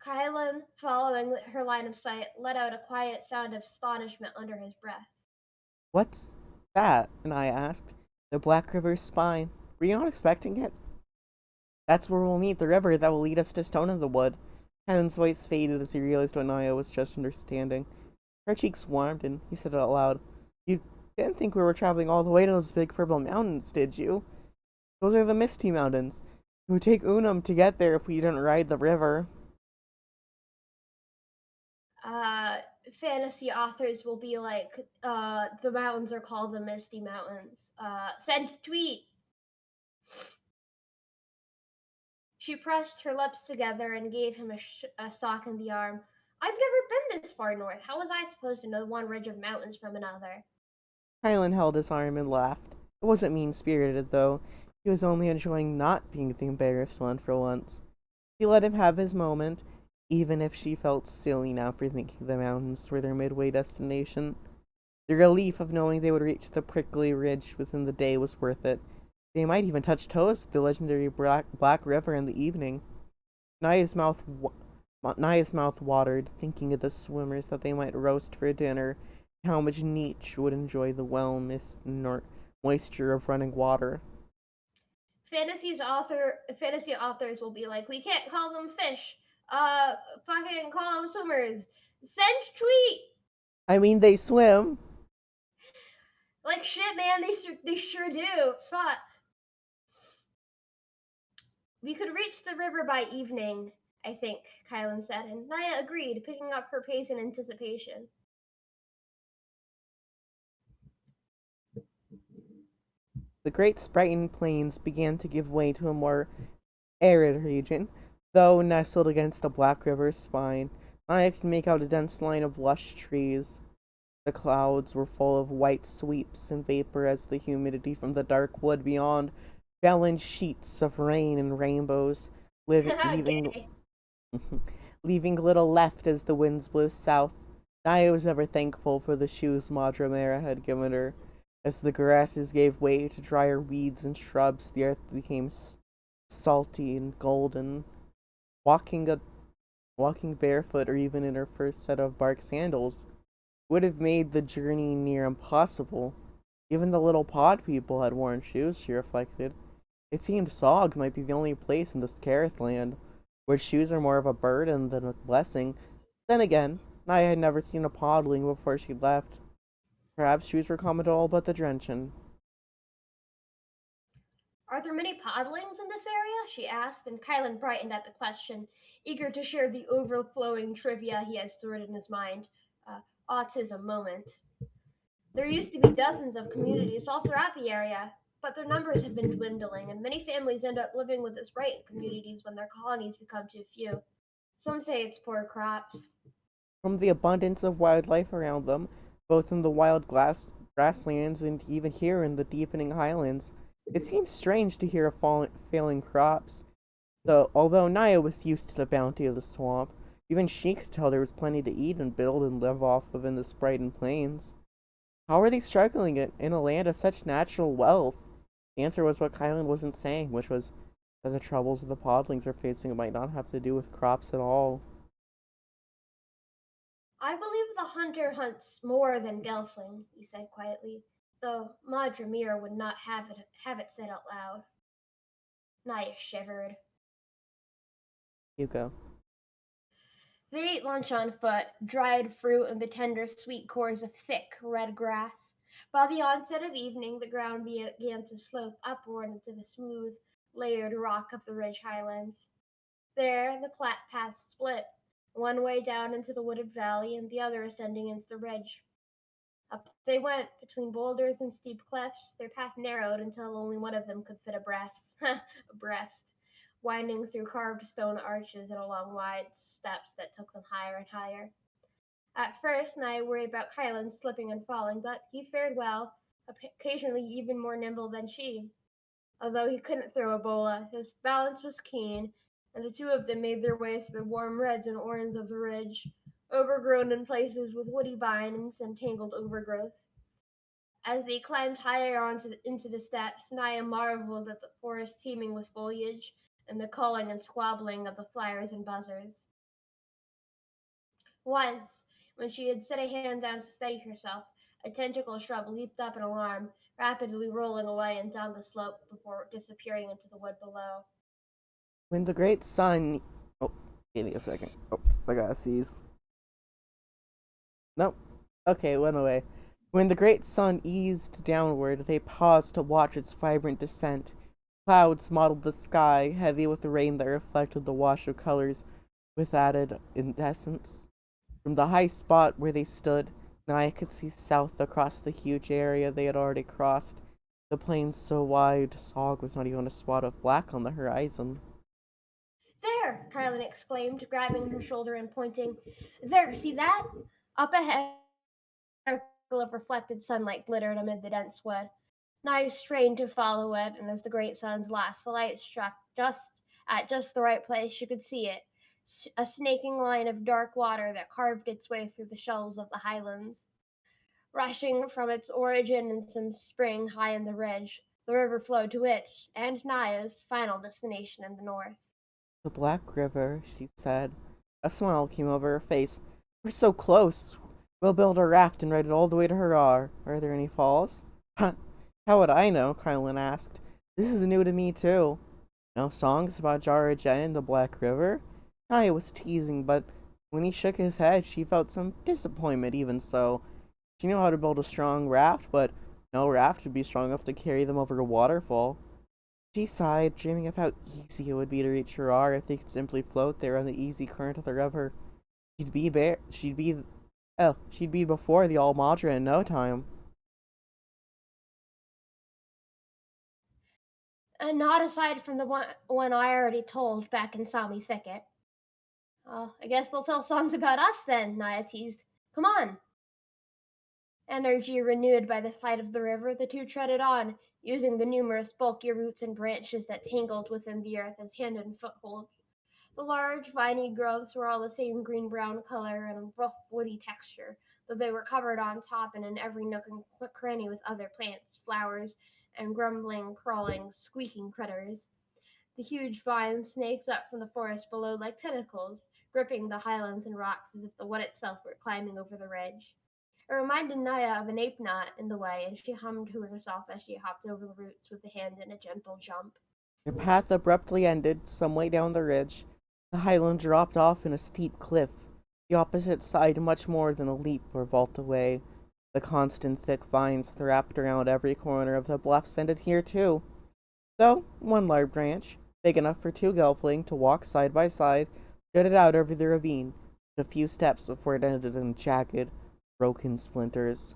Kylan, following her line of sight, let out a quiet sound of astonishment under his breath. What's that? And I asked. The Black River's spine. Were you not expecting it? That's where we'll meet the river that will lead us to Stone in the Wood. Helen's voice faded as he realized what Naya was just understanding. Her cheeks warmed, and he said it out loud. You didn't think we were traveling all the way to those big purple mountains, did you? Those are the Misty Mountains. It would take Unum to get there if we didn't ride the river. Uh, Fantasy authors will be like, the mountains are called the Misty Mountains. Send tweet. She pressed her lips together and gave him a sock in the arm. I've never been this far north. How was I supposed to know one ridge of mountains from another? Kylan held his arm and laughed. It wasn't mean-spirited, though. He was only enjoying not being the embarrassed one for once. She let him have his moment, even if she felt silly now for thinking the mountains were their midway destination. The relief of knowing they would reach the prickly ridge within the day was worth it. They might even touch toes with the legendary Black River in the evening. Naya's mouth, Naya's mouth watered, thinking of the swimmers that they might roast for dinner, and how much Nietzsche would enjoy the wellness and moisture of running water. Fantasy authors will be like, we can't call them fish. Fucking call them swimmers. Send tweet. I mean, they swim. Like shit, man. They sure do. Fuck. We could reach the river by evening, I think, Kylan said, and Naya agreed, picking up her pace in anticipation. The great Sprighton Plains began to give way to a more arid region, though nestled against the Black River's spine. Naya could make out a dense line of lush trees. The clouds were full of white sweeps and vapor as the humidity from the dark wood beyond fell in sheets of rain and rainbows, leaving Okay. leaving little left as the winds blew south. Naya was ever thankful for the shoes Madra Mera had given her. As the grasses gave way to drier weeds and shrubs, the earth became salty and golden. Walking a walking barefoot or even in her first set of bark sandals would have made the journey near impossible. Even the little pod people had worn shoes, she reflected. It seemed Sog might be the only place in this Carith land where shoes are more of a burden than a blessing. Then again, Naya had never seen a podling before she left. Perhaps shoes were common to all but the Drenchen. Are there many podlings in this area? She asked, and Kylan brightened at the question, eager to share the overflowing trivia he had stored in his mind. Uh, Autism moment. There used to be dozens of communities all throughout the area, but their numbers have been dwindling, and many families end up living with the Sprite communities when their colonies become too few. Some say it's poor crops. From the abundance of wildlife around them, both in the wild grasslands and even here in the deepening highlands, it seems strange to hear of failing crops. Though, although Naya was used to the bounty of the swamp, even she could tell there was plenty to eat and build and live off of in the Sprighton Plains. How are they struggling in a land of such natural wealth? The answer was what Kylan wasn't saying, which was that the troubles the podlings are facing might not have to do with crops at all. I believe the hunter hunts more than Gelfling, he said quietly, though Madramir would not have it said out loud. Naya shivered. You go. They ate lunch on foot, dried fruit and the tender, sweet cores of thick, red grass. By the onset of evening, the ground began to slope upward into the smooth, layered rock of the ridge highlands. There, the path split, one way down into the wooded valley and the other ascending into the ridge. Up they went, between boulders and steep clefts, their path narrowed until only one of them could fit abreast, winding through carved stone arches and along wide steps that took them higher and higher. At first, Nye worried about Kylan slipping and falling, but he fared well, occasionally even more nimble than she. Although he couldn't throw a bola, his balance was keen, and the two of them made their way through the warm reds and orange of the ridge, overgrown in places with woody vines and tangled overgrowth. As they climbed higher into the steppes, Naya marveled at the forest teeming with foliage and the calling and squabbling of the flyers and buzzards. Once, when she had set a hand down to steady herself, a tentacle shrub leaped up in alarm, rapidly rolling away and down the slope before disappearing into the wood below. When the great sun. Oh, give me a second. Oh, I gotta seize. Nope. Okay, it went away. When the great sun eased downward, they paused to watch its vibrant descent. Clouds mottled the sky, heavy with rain that reflected the wash of colors with added iridescence. From the high spot where they stood, Naya could see south across the huge area they had already crossed. The plains so wide, Sog was not even a spot of black on the horizon. There! Kylan exclaimed, grabbing her shoulder and pointing. There, see that? Up ahead, a circle of reflected sunlight glittered amid the dense wood. Knives strained to follow it, and as the great sun's last light struck just the right place, she could see it, a snaking line of dark water that carved its way through the shelves of the highlands. Rushing from its origin in some spring high in the ridge, the river flowed to its, and Naya's, final destination in the north. The Black River, she said. A smile came over her face. We're so close. We'll build a raft and ride it all the way to Harar. Are there any falls? Huh. How would I know? Kylan asked. This is new to me, too. No songs about Jara Jen and the Black River? Naya was teasing, but when he shook his head, she felt some disappointment even so. She knew how to build a strong raft, but no raft would be strong enough to carry them over a waterfall. She sighed, dreaming of how easy it would be to reach Harar if they could simply float there on the easy current of the river. She'd be before the All Madra in no time. And not aside from the one I already told back in Sami Thicket. Oh, I guess they'll tell songs about us then, Naya teased. Come on. Energy renewed by the sight of the river, the two treaded on, using the numerous bulky roots and branches that tangled within the earth as hand and footholds. The large, viney growths were all the same green-brown color and a rough, woody texture, though they were covered on top and in every nook and cranny with other plants, flowers, and grumbling, crawling, squeaking critters. The huge vines snaked up from the forest below like tentacles, gripping the highlands and rocks as if the wood itself were climbing over the ridge. It reminded Naya of an ape knot in the way, and she hummed to herself as she hopped over the roots with the hand in a gentle jump. Their path abruptly ended some way down the ridge. The highland dropped off in a steep cliff, the opposite side much more than a leap or vault away. The constant thick vines that wrapped around every corner of the bluffs ended here too, though one large branch, big enough for two gelfling to walk side by side, jutted out over the ravine, a few steps before it ended in jagged, broken splinters.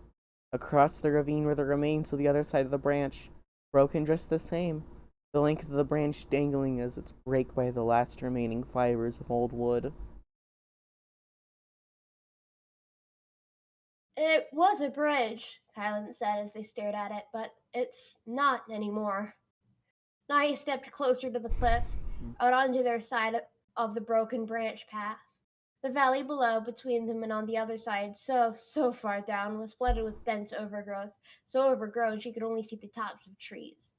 Across the ravine were the remains of the other side of the branch, broken just the same, the length of the branch dangling as its break by the last remaining fibers of old wood. It was a bridge, Kylan said as they stared at it, but it's not anymore. Naya stepped closer to the cliff, out onto their side of the broken branch path. The valley below, between them and on the other side, so far down, was flooded with dense overgrowth, so overgrown she could only see the tops of trees.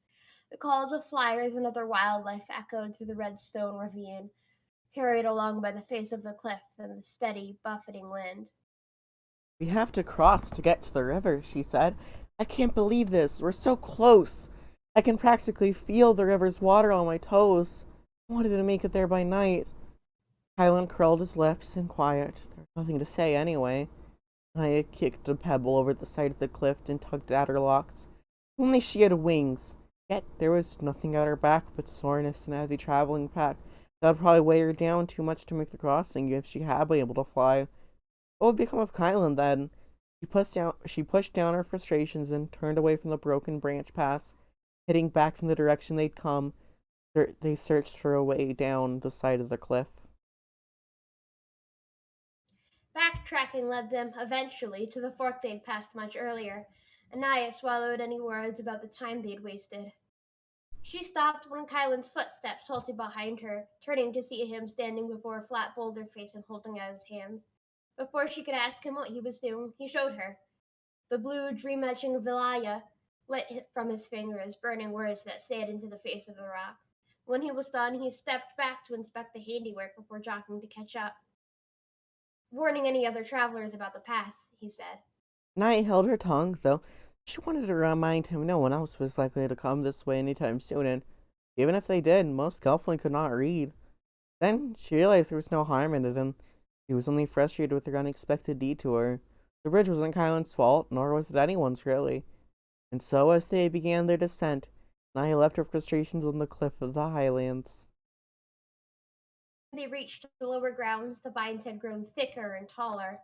The calls of flyers and other wildlife echoed through the red stone ravine, carried along by the face of the cliff and the steady, buffeting wind. We have to cross to get to the river, she said. I can't believe this. We're so close. I can practically feel the river's water on my toes. I wanted to make it there by night. Hyland curled his lips in quiet. There was nothing to say anyway. I kicked a pebble over the side of the cliff and tugged at her locks. Only she had wings. Yet there was nothing at her back but soreness and a heavy traveling pack. That would probably weigh her down too much to make the crossing if she had been able to fly. What would become of Kylan then? She pushed down her frustrations and turned away from the broken branch paths, heading back from the direction they'd come. They searched for a way down the side of the cliff. Backtracking led them, eventually, to the fork they'd passed much earlier. Anaya swallowed any words about the time they'd wasted. She stopped when Kylan's footsteps halted behind her, turning to see him standing before a flat boulder face and holding out his hands. Before she could ask him what he was doing, he showed her. The blue, dream etching Vilaya lit from his fingers, burning words that stared into the face of the rock. When he was done, he stepped back to inspect the handiwork before jogging to catch up. Warning any other travelers about the pass, he said. Night held her tongue, though she wanted to remind him no one else was likely to come this way anytime soon, and even if they did, most Gelfling could not read. Then she realized there was no harm in it, and he was only frustrated with her unexpected detour. The bridge wasn't Kylan's fault, nor was it anyone's, really. And so, as they began their descent, Naya left her frustrations on the cliff of the highlands. When they reached the lower grounds, the vines had grown thicker and taller,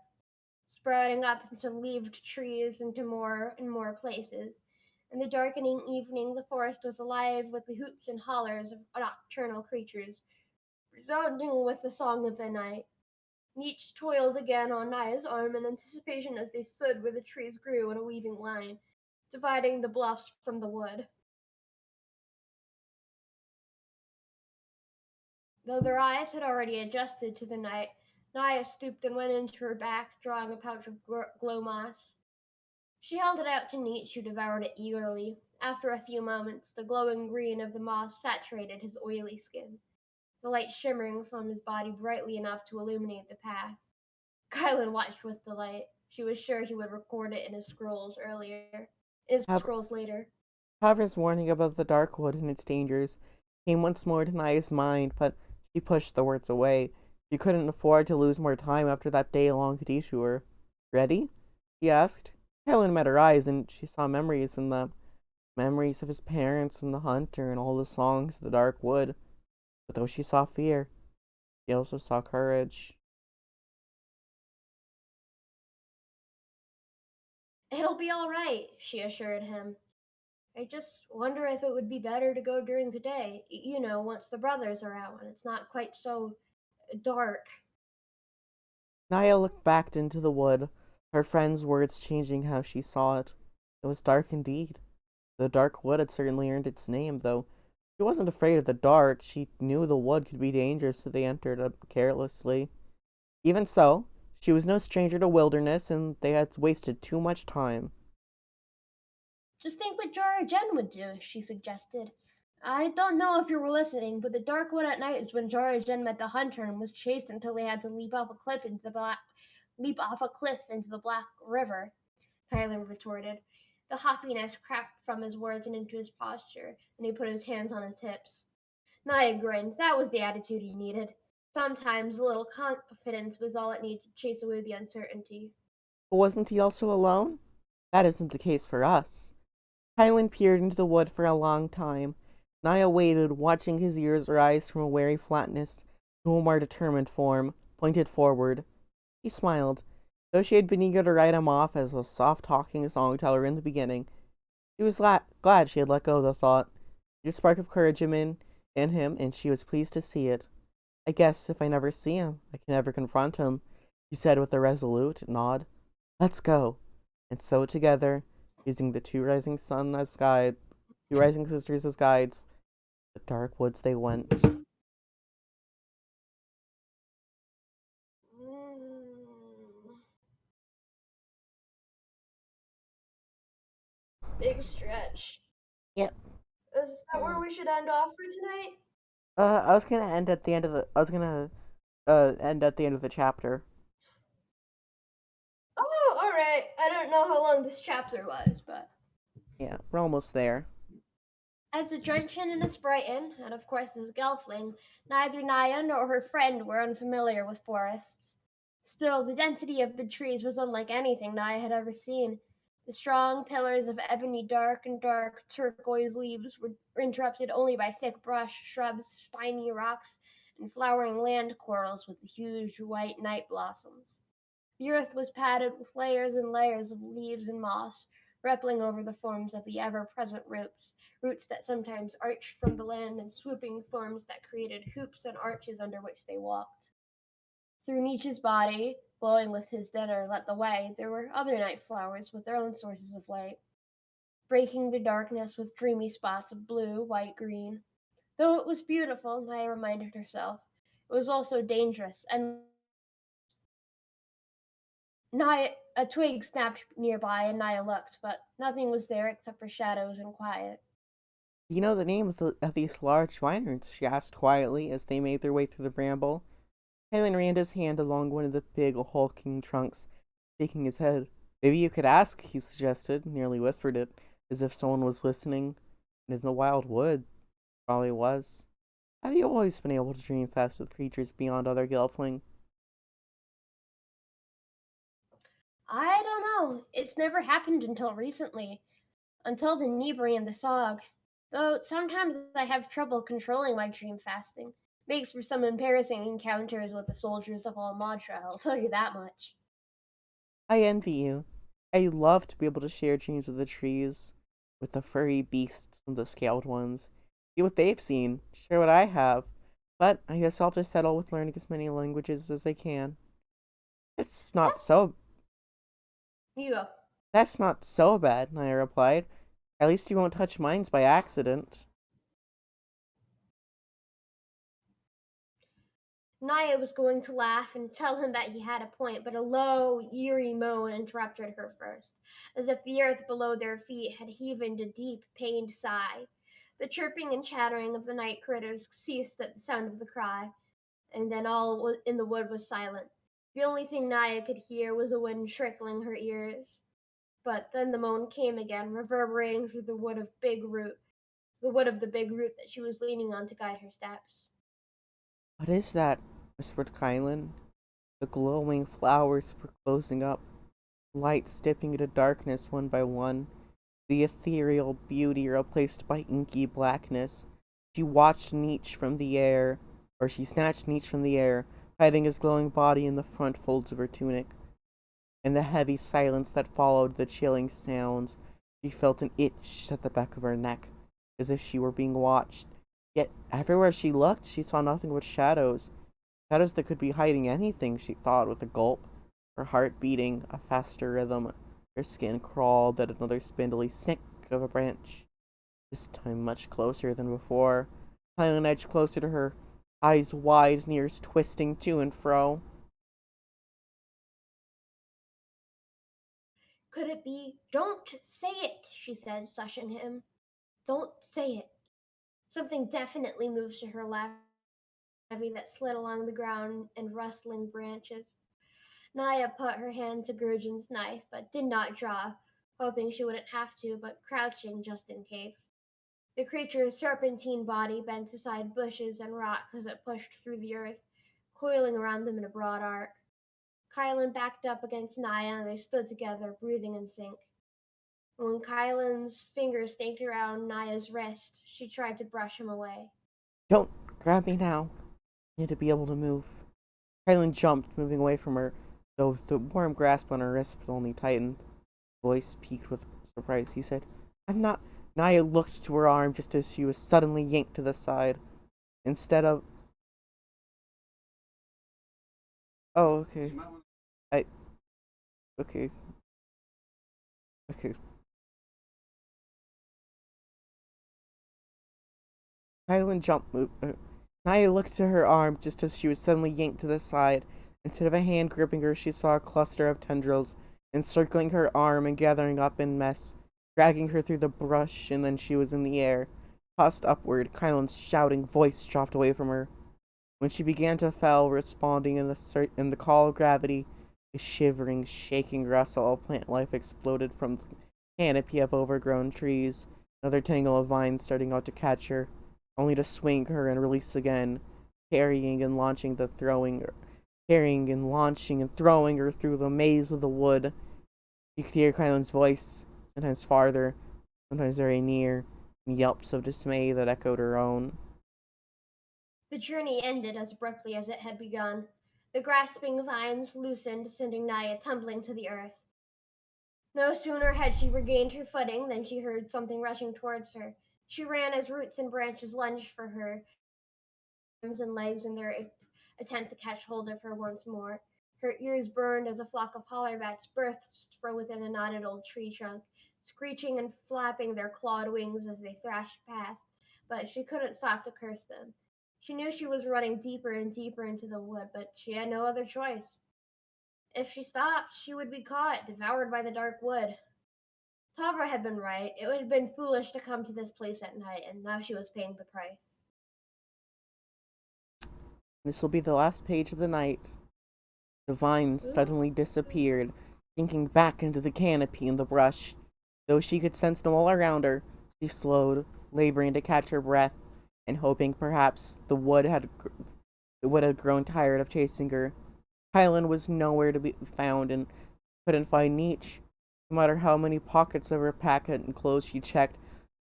spreading up into leaved trees into more and more places. In the darkening evening, the forest was alive with the hoots and hollers of nocturnal creatures, resounding with the song of the night. Each toiled again on Naya's arm in anticipation as they stood where the trees grew in a weaving line, dividing the bluffs from the wood. Though their eyes had already adjusted to the night, Naya stooped and went into her back, drawing a pouch of glow moss. She held it out to Neat, who devoured it eagerly. After a few moments, the glowing green of the moss saturated his oily skin, the light shimmering from his body brightly enough to illuminate the path. Kylan watched with delight. She was sure he would record it in his scrolls earlier, in his However, scrolls later. Haver's warning about the dark wood and its dangers came once more to Naya's mind, but she pushed the words away. She couldn't afford to lose more time after that day-long detour. Ready? He asked. Helen met her eyes, and she saw memories in them. Memories of his parents and the hunter and all the songs of the dark wood. But though she saw fear, she also saw courage. It'll be all right, she assured him. I just wonder if it would be better to go during the day, once the brothers are out and it's not quite so dark. Naya looked back into the wood, her friend's words changing how she saw it. It was dark indeed. The dark wood had certainly earned its name, though she wasn't afraid of the dark. She knew the wood could be dangerous if they entered it carelessly. Even so, she was no stranger to wilderness, and they had wasted too much time. Just think what Jara Jen would do, she suggested. I don't know if you were listening, but the dark wood at night is when Jara Jen met the hunter and was chased until they had to leap off a cliff into the leap off a cliff into the Black River, Kylan retorted. The haughtiness crept from his words and into his posture, and he put his hands on his hips. Naya grinned. That was the attitude he needed. Sometimes a little confidence was all it needed to chase away the uncertainty. But wasn't he also alone? That isn't the case for us. Kylan peered into the wood for a long time. Naya waited, watching his ears rise from a wary flatness to a more determined form, pointed forward. He smiled. Though she had been eager to write him off as a soft-talking song-teller in the beginning, she was glad she had let go of the thought. There was a spark of courage in him, and she was pleased to see it. I guess if I never see him, I can never confront him, he said with a resolute nod. Let's go. And so together, using the two rising sisters as guides, the dark woods they went. Big stretch. Yep. Is that where we should end off for tonight? I was gonna end at the end of the. I was gonna end at the end of the chapter. Oh, alright. I don't know how long this chapter was, but. Yeah, we're almost there. As a Gentian and a Sprighton, and of course as a Gelfling, neither Naya nor her friend were unfamiliar with forests. Still, the density of the trees was unlike anything Naya had ever seen. The strong pillars of ebony dark and dark turquoise leaves were interrupted only by thick brush, shrubs, spiny rocks, and flowering land corals with huge white night blossoms. The earth was padded with layers and layers of leaves and moss, rippling over the forms of the ever-present roots that sometimes arched from the land and swooping forms that created hoops and arches under which they walked. Through Nietzsche's body, glowing with his dinner led the way, there were other night flowers with their own sources of light, breaking the darkness with dreamy spots of blue, white, green. Though it was beautiful, Naya reminded herself, it was also dangerous, and Naya, a twig snapped nearby, and Naya looked, but nothing was there except for shadows and quiet. Do you know the name of these large vineyards? She asked quietly as they made their way through the bramble. Helen ran his hand along one of the big, hulking trunks, shaking his head. Maybe you could ask, he suggested, nearly whispered it, as if someone was listening. And in the wild wood, probably was. Have you always been able to dream fast with creatures beyond other Gelfling? I don't know. It's never happened until recently, until the Nibri and the Sog. Though sometimes I have trouble controlling my dream fasting. Makes for some embarrassing encounters with the soldiers of Al Madra, I'll tell you that much. I envy you. I'd love to be able to share dreams of the trees, with the furry beasts and the scaled ones. See what they've seen, share what I have. But I guess I'll have to settle with learning as many languages as I can. It's not That's so you go. That's not so bad, Naya replied. At least you won't touch mines by accident. Naya was going to laugh and tell him that he had a point, but a low, eerie moan interrupted her first, as if the earth below their feet had heaved a deep, pained sigh. The chirping and chattering of the night critters ceased at the sound of the cry, and then all in the wood was silent. The only thing Naya could hear was the wind trickling her ears. But then the moan came again, reverberating through the wood of the big root that she was leaning on to guide her steps. What is that? Whispered Kylan. The glowing flowers were closing up, lights dipping into darkness one by one, the ethereal beauty replaced by inky blackness. She watched Nietzsche from the air, or she snatched Nietzsche from the air, hiding his glowing body in the front folds of her tunic. In the heavy silence that followed the chilling sounds, she felt an itch at the back of her neck, as if she were being watched. Yet everywhere she looked, she saw nothing but shadows. Shadows that could be hiding anything, she thought with a gulp, her heart beating a faster rhythm. Her skin crawled at another spindly snick of a branch, this time much closer than before. Hylan edged closer to her, eyes wide and ears twisting to and fro. Could it be? Don't say it, she said, sushing him. Don't say it. Something definitely moves to her left, heavy that slid along the ground and rustling branches. Naya put her hand to Gurjin's knife, but did not draw, hoping she wouldn't have to, but crouching just in case. The creature's serpentine body bent aside bushes and rocks as it pushed through the earth, coiling around them in a broad arc. Kylan backed up against Naya and they stood together, breathing in sync. When Kylan's fingers snaked around Naya's wrist, she tried to brush him away. Don't grab me now. I need to be able to move. Kylan jumped, moving away from her, though the warm grasp on her wrist only tightened. Voice peaked with surprise. He said, I'm not. Naya looked to her arm just as she was suddenly yanked to the side. Instead of. Oh, okay. I. Okay. Okay. Kylan jumped. Naya looked to her arm just as she was suddenly yanked to the side. Instead of a hand gripping her, she saw a cluster of tendrils encircling her arm and gathering up in mess, dragging her through the brush, and then she was in the air. Tossed upward, Kylan's shouting voice dropped away from her. When she began to fall, responding in the call of gravity, a shivering, shaking rustle of plant life exploded from the canopy of overgrown trees, another tangle of vines starting out to catch her, only to swing her and release again, carrying and launching and throwing her through the maze of the wood. You could hear Kylan's voice, sometimes farther, sometimes very near, and yelps of dismay that echoed her own. The journey ended as abruptly as it had begun. The grasping vines loosened, sending Naya tumbling to the earth. No sooner had she regained her footing than she heard something rushing towards her. She ran as roots and branches lunged for her, arms and legs in their attempt to catch hold of her once more. Her ears burned as a flock of hollybacks burst from within a knotted old tree trunk, screeching and flapping their clawed wings as they thrashed past, but she couldn't stop to curse them. She knew she was running deeper and deeper into the wood, but she had no other choice. If she stopped, she would be caught, devoured by the dark wood. Tavra had been right. It would have been foolish to come to this place at night, and now she was paying the price. This will be the last page of the night. The vines suddenly disappeared, sinking back into the canopy and the brush. Though she could sense them all around her, she slowed, laboring to catch her breath, and hoping perhaps the wood had grown tired of chasing her. Kylan was nowhere to be found and couldn't find Nietzsche. No matter how many pockets of her packet and clothes she checked,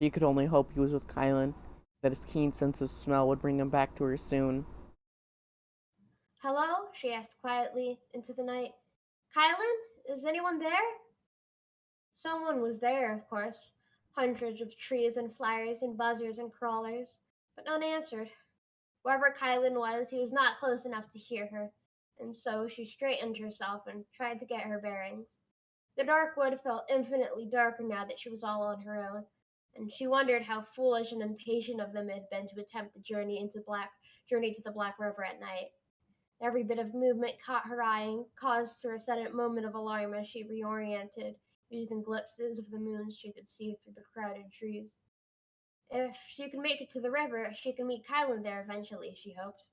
she could only hope he was with Kylan, that his keen sense of smell would bring him back to her soon. Hello? She asked quietly into the night. Kylan? Is anyone there? Someone was there, of course. Hundreds of trees and flyers and buzzers and crawlers, but none answered. Wherever Kylan was, he was not close enough to hear her, and so she straightened herself and tried to get her bearings. The dark wood felt infinitely darker now that she was all on her own, and she wondered how foolish and impatient of them it had been to attempt the journey to the Black River at night. Every bit of movement caught her eye and caused her a sudden moment of alarm as she reoriented, using glimpses of the moon she could see through the crowded trees. If she could make it to the river, she could meet Kylan there eventually, she hoped.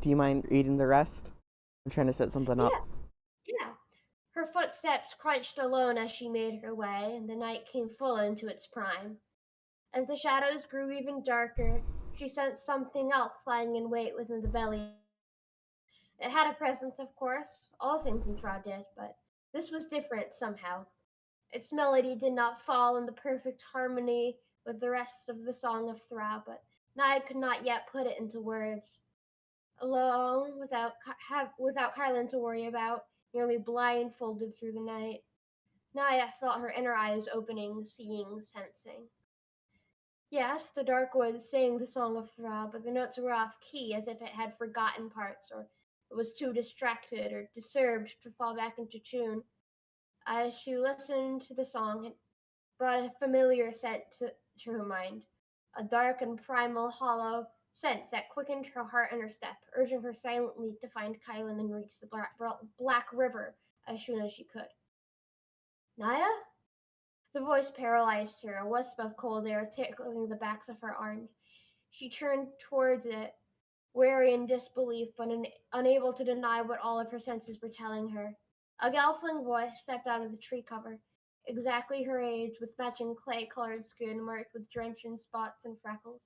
Do you mind reading the rest? I'm trying to set something up. Yeah. Her footsteps crunched alone as she made her way, and the night came full into its prime. As the shadows grew even darker, she sensed something else lying in wait within the belly. It had a presence, of course, all things in Thra did, but this was different somehow. Its melody did not fall in the perfect harmony with the rest of the song of Thra, but Naya could not yet put it into words. Alone, without Kylan to worry about, nearly blindfolded through the night, Naya felt her inner eyes opening, seeing, sensing. Yes, the dark woods sang the song of Thra, but the notes were off key as if it had forgotten parts, or it was too distracted or disturbed to fall back into tune. As she listened to the song, it brought a familiar scent to her mind, a dark and primal hollow scent that quickened her heart and her step, urging her silently to find Kylan and reach the Black River as soon as she could. Naya? The voice paralyzed her, a wisp of cold air tickling the backs of her arms. She turned towards it, wary in disbelief, but unable to deny what all of her senses were telling her. A gelfling boy stepped out of the tree cover, exactly her age, with matching clay-colored skin marked with drenching spots and freckles.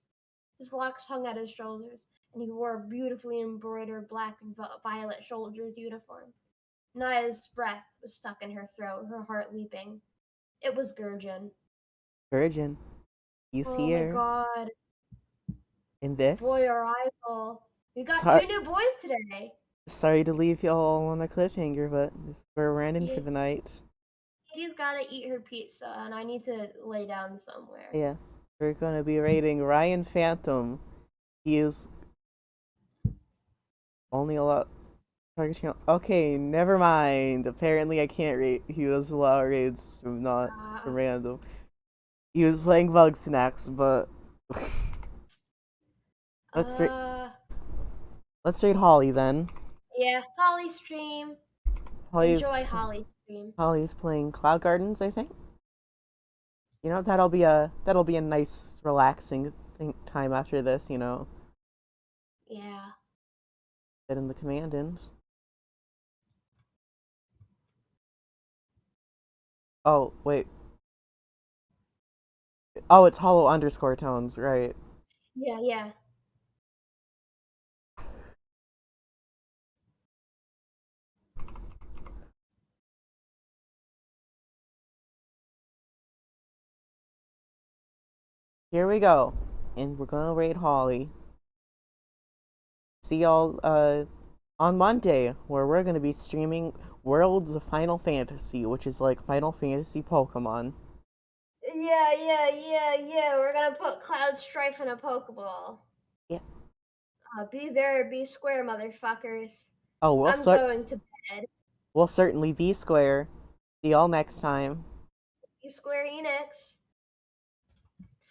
His locks hung at his shoulders, and he wore a beautifully embroidered black and violet soldier's uniform. Naya's breath was stuck in her throat, her heart leaping. It was Gurjin. Virgin, he's Oh my here. god. In Boy this. arrival. We got Sorry, two new boys today. sorry to leave y'all on a cliffhanger, but this is where we're ending for Yeah, the night. Katie's gotta eat her pizza, and I need to lay down somewhere. Yeah, we're gonna be rating Ryan Phantom. He is only a lot. Okay, never mind. Apparently, I can't rate. He was a lot of raids from not from Uh, random. He was playing Bug Snacks, but let's rate. uh, Let's rate Holly then. yeah, Holly stream. Holly's Enjoy Holly stream. Holly's playing Cloud Gardens, I think. You know that'll be a nice relaxing time after this. You know, Yeah. get in the command in. Oh wait. Oh, it's hollow underscore tones, right? Yeah, yeah. Here we go, and we're gonna rate Holly. See y'all on Monday, where we're gonna be streaming Worlds of Final Fantasy, which is like Final Fantasy Pokemon. Yeah. We're gonna put Cloud Strife in a Pokeball. Yeah. Be there, be square, motherfuckers. Oh, I'm going to bed. we'll certainly be square. See y'all next time. Be Square Enix.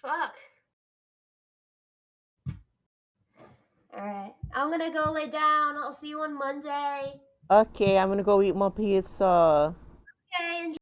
Fuck. Alright. I'm gonna go lay down. I'll see you on Monday. Okay, I'm gonna go eat my pizza. Okay, enjoy.